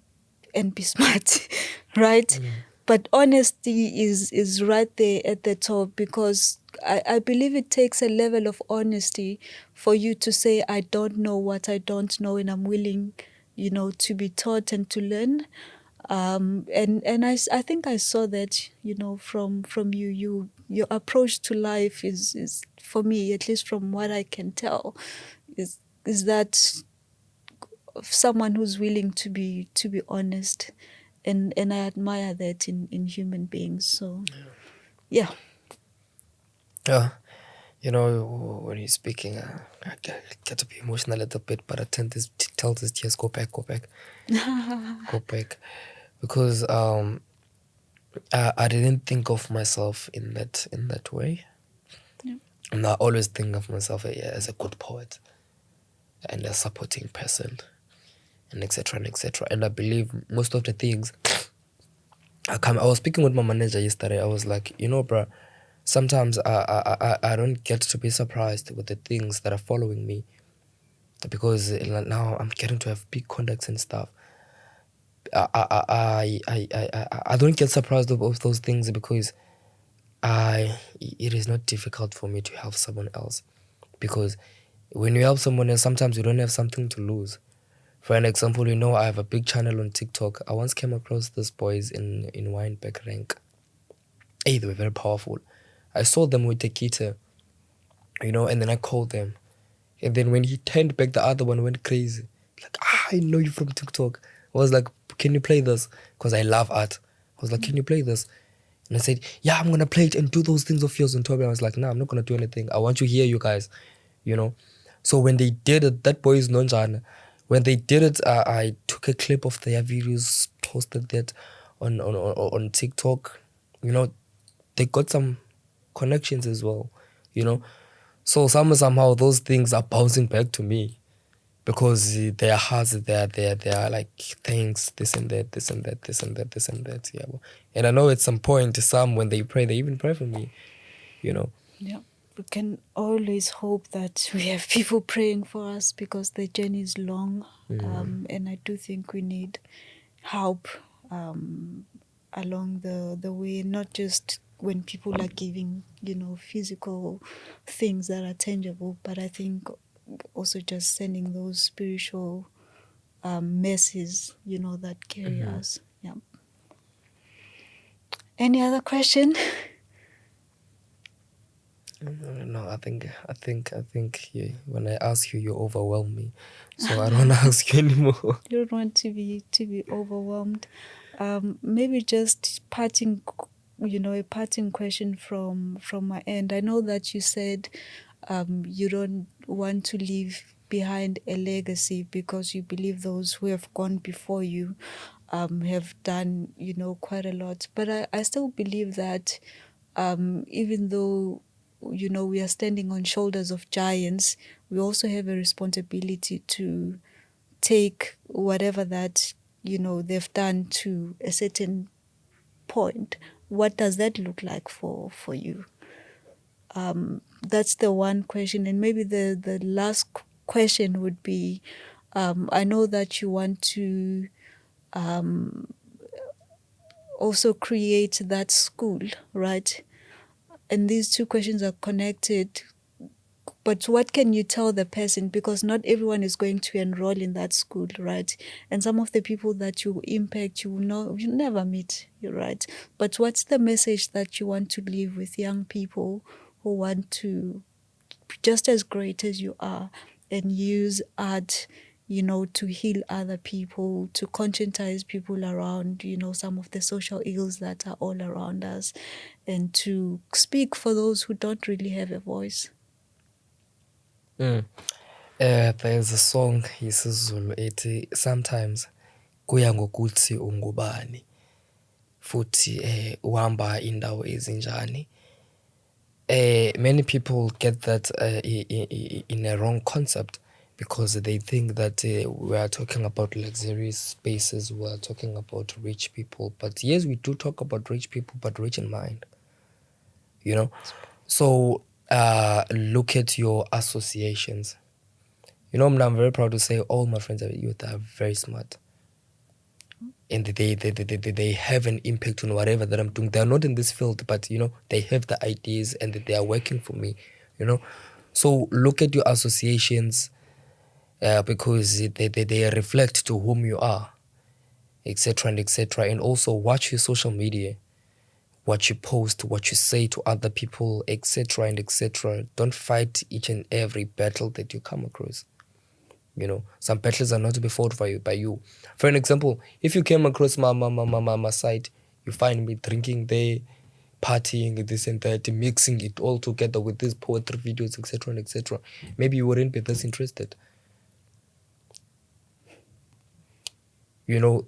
be smart, right? But honesty is right there at the top, because I believe it takes a level of honesty for you to say, I don't know what I don't know, and I'm willing, to be taught and to learn. And I think I saw that, from you. Your approach to life is, for me, at least from what I can tell, is that someone who's willing to be honest, and I admire that in human beings. So yeah. When you're speaking, I get to be emotional a little bit, but I tend to tell this tears, go back, go back, because I didn't think of myself in that way. Yeah. And I always think of myself as a good poet and a supporting person, and etc. and etc. And I believe most of the things I was speaking with my manager yesterday. I was like, bro, sometimes I don't get to be surprised with the things that are following me, because now I'm getting to have big contacts and stuff. I don't get surprised of those things, because it is not difficult for me to help someone else, because when you help someone else, sometimes you don't have something to lose. For an example, I have a big channel on TikTok. I once came across these boys in Wynberg rank. Hey, they were very powerful. I saw them with the guitar, and then I called them. And then when he turned back, the other one went crazy. Like, I know you from TikTok. I was like, can you play this? Because I love art. I was like, can you play this? And I said, yeah, I'm going to play it and do those things of yours on top. And I was like, nah, I'm not going to do anything. I want to hear you guys, So when they did it, that boy is Nonjana. When they did it, I took a clip of their videos, posted that on TikTok. They got some connections as well, So somehow those things are bouncing back to me, because their hearts, they are like, thanks, this and that, this and that, this and that, this and that. Yeah. And I know at some point, some, when they pray, they even pray for me, Yeah. We can always hope that we have people praying for us, because the journey is long. And I do think we need help along the way, not just when people are giving, physical things that are tangible, but I think also just sending those spiritual messages, that carry us. Yeah. Any other question? No, I think when I ask you, you overwhelm me, so I don't want to ask you anymore. You don't want to be overwhelmed. Maybe just parting, a parting question from my end. I know that you said you don't want to leave behind a legacy, because you believe those who have gone before you have done, quite a lot. But I still believe that even though, we are standing on shoulders of giants, we also have a responsibility to take whatever that, they've done to a certain point. What does that look like for you? That's the one question. And maybe the last question would be, I know that you want to also create that school, right? And these two questions are connected. but what can you tell the person? Because not everyone is going to enroll in that school, right? And some of the people that you impact, you never meet, right? But what's the message that you want to leave with young people who want to be just as great as you are and use art, to heal other people, to conscientize people around, some of the social ills that are all around us, and to speak for those who don't really have a voice? There's a song yesiZulu ethi sometimes kuya ngokuthi ungubani futhi uhamba indawo ezinjani. Many people get that in a wrong concept, because they think that we are talking about luxurious spaces, we are talking about rich people. But yes, we do talk about rich people, but rich in mind, So look at your associations. I'm very proud to say all my friends at youth are very smart. And they have an impact on whatever that I'm doing. They're not in this field, but they have the ideas and they are working for me. So look at your associations, because they reflect to whom you are, etc. and etc. And also watch your social media, what you post, what you say to other people, etc. and etc. Don't fight each and every battle that you come across. Some battles are not to be fought by you. For an example, if you came across my site, you find me drinking there, partying, this and that, mixing it all together with these poetry videos, etc. and etc. Maybe you wouldn't be this interested.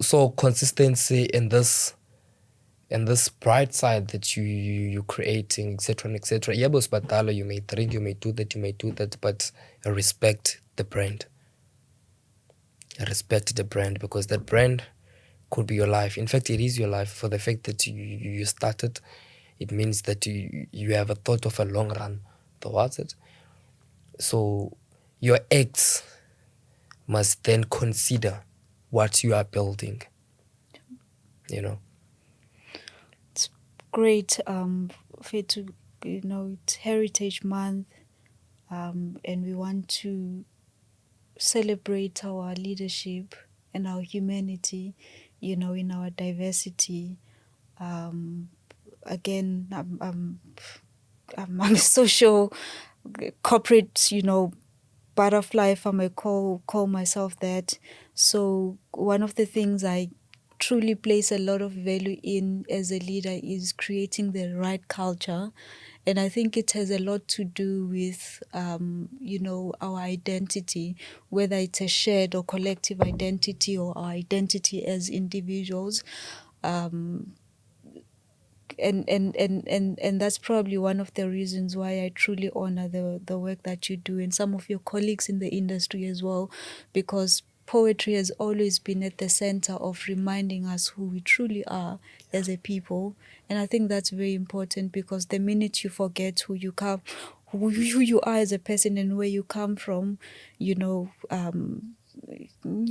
So consistency in this bright side that you're creating, etc. and etc. Yebo sibadala, you may drink, you may do that, but respect the brand. Respect the brand, because that brand could be your life. In fact, it is your life. For the fact that you started, it means that you have a thought of a long run towards it. So your acts must then consider what you are building. It's great, Fetu. It's Heritage Month, and we want to celebrate our leadership and our humanity, in our diversity. Again, I'm a social corporate, butterfly, if I may call myself that. So one of the things I truly place a lot of value in as a leader is creating the right culture. And I think it has a lot to do with, our identity, whether it's a shared or collective identity or our identity as individuals. And that's probably one of the reasons why I truly honor the work that you do, and some of your colleagues in the industry as well, because poetry has always been at the center of reminding us who we truly are as a people. And I think that's very important, because the minute you forget who you are as a person and where you come from, you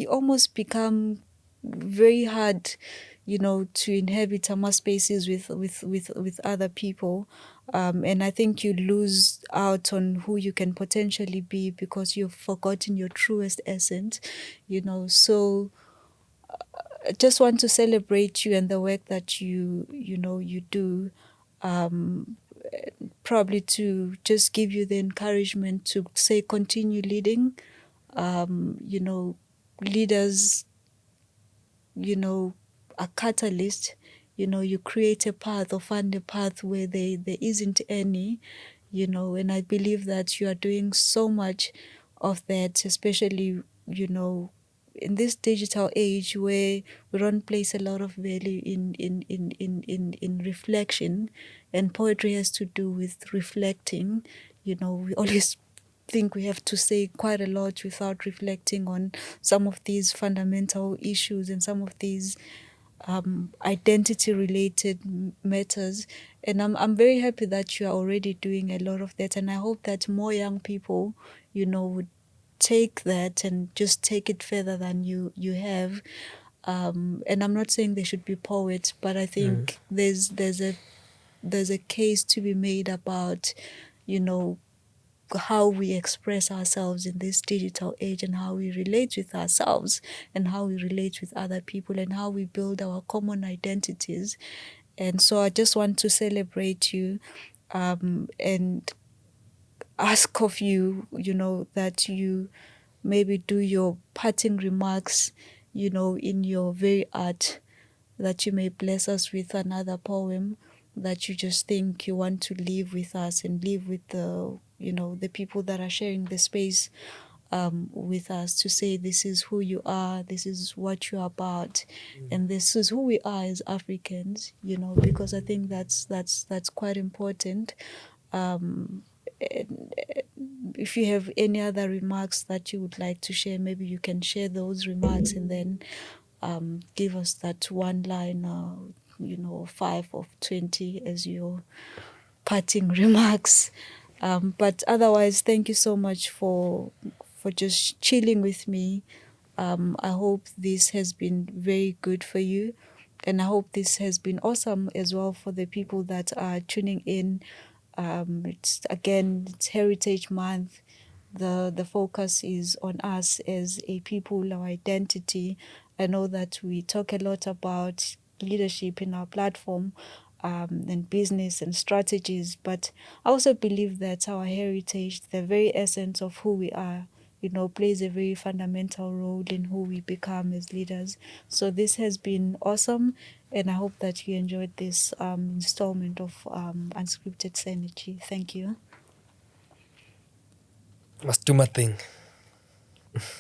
almost become very hard, to inhabit summer spaces with other people. And I think you lose out on who you can potentially be because you've forgotten your truest essence, So I just want to celebrate you and the work that you do. Probably to just give you the encouragement to say, continue leading. Leaders, a catalyst. You create a path or find a path where there isn't any, and I believe that you are doing so much of that, especially, in this digital age where we don't place a lot of value in reflection, and poetry has to do with reflecting. We always think we have to say quite a lot without reflecting on some of these fundamental issues and some of these identity-related matters. And I'm very happy that you are already doing a lot of that. And I hope that more young people, would take that and just take it further than you have. And I'm not saying they should be poets, but I think there's a case to be made about, how we express ourselves in this digital age, and how we relate with ourselves, and how we relate with other people, and how we build our common identities. And so I just want to celebrate you, and ask of you, that you maybe do your parting remarks, in your very art, that you may bless us with another poem that you just think you want to leave with us, and leave with the people that are sharing the space with us, to say, this is who you are, this is what you're about, and this is who we are as Africans, because I think that's quite important. If you have any other remarks that you would like to share, maybe you can share those remarks, and then give us that one line, 5 of 20 as your parting remarks. But otherwise, thank you so much for just chilling with me. I hope this has been very good for you, and I hope this has been awesome as well for the people that are tuning in. It's Heritage Month. The focus is on us as a people, our identity. I know that we talk a lot about leadership in our platform, and business and strategies, but I also believe that our heritage, the very essence of who we are, plays a very fundamental role in who we become as leaders. So this has been awesome, and I hope that you enjoyed this installment of Unscripted Synergy. Thank you. Must do my thing.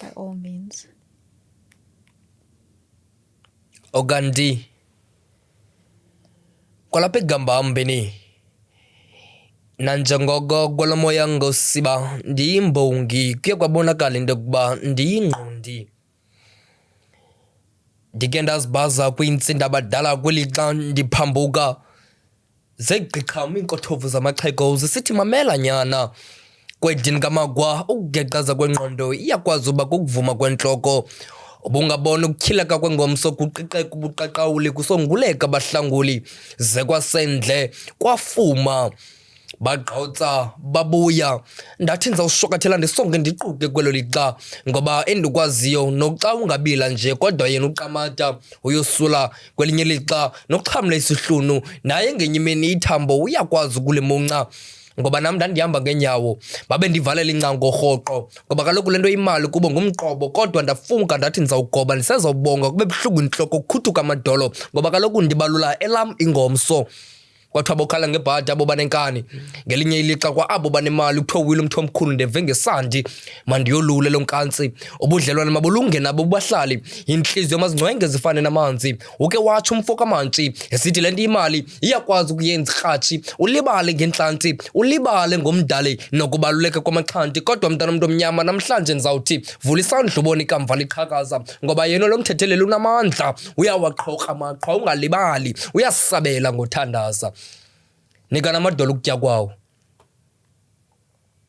By all means. Ogandi. Kwalaphe gamba mbeni. Nanjangogo kwalomoya ngosiba ndiyimbongi kuye kwabonakala into yokuba ndiyingqondi. Ndike ndazibaza kwintsinda abadala kwelixa ndiphambuka. Zegqixhama iinkothovu zamaxhego zisithi mamela nyana. Kwedini kaMagwa ukugeqaza kwengqondo iyakwazi uba kukuvuma kwentloko. Ubungabona ukutyhileka kwengomso kuqiqeka ubuqaqawuli kusonguleka abahlanguli. Ze kwasendle kwafuma. Bagqawutsa babuya ndathi ndizawushokathela ndisonke ndiquke kwelo lixa ngoba endikwaziyo noxa ungabila nje kodwa yena uqamata uyosula kwelinye lixa nokuxhamla isihlunu naye ngenye imini ithambo uyakwazi ukulimunca ngoba nam ndandihamba ngeenyawo babe ndivalela incango rhoqo ngoba kaloku le nto imali kubo ngumqobo kodwa ndafumka ndathi ndizawugoba ndisezawubonga kube buhlungu intloko kukhuthuka amadolo ngoba kaloku ndibalula elam ingomso. Kwathiwa bokhala ngebhadi abo banenkani ngelinye ilixa kwa abo banemali kuthiwa uwile umntu omkhulu ndeve ngesandi mandiyolule lo nkantsi ubudlelwane mabulunge nabo bubahlali intliziyo mazingcwenge zifane namanzi uke watsho umfo kamantshi esithi le nto imali iyakwazi ukuyenza irhatshi ulibale ngentlanti ulibale ngomdali nokubaluleka kwamaxhanti kodwa mntana omntu omnyama namhlanje ndizawuthi vula isandla ubone ikamva liqhakaza ngoba yena lo mthetheleli unamandla uyawaqhoka amaqhwa ungalibali uyasabela ngothandaza. Nika namadolo ukutya kwawo.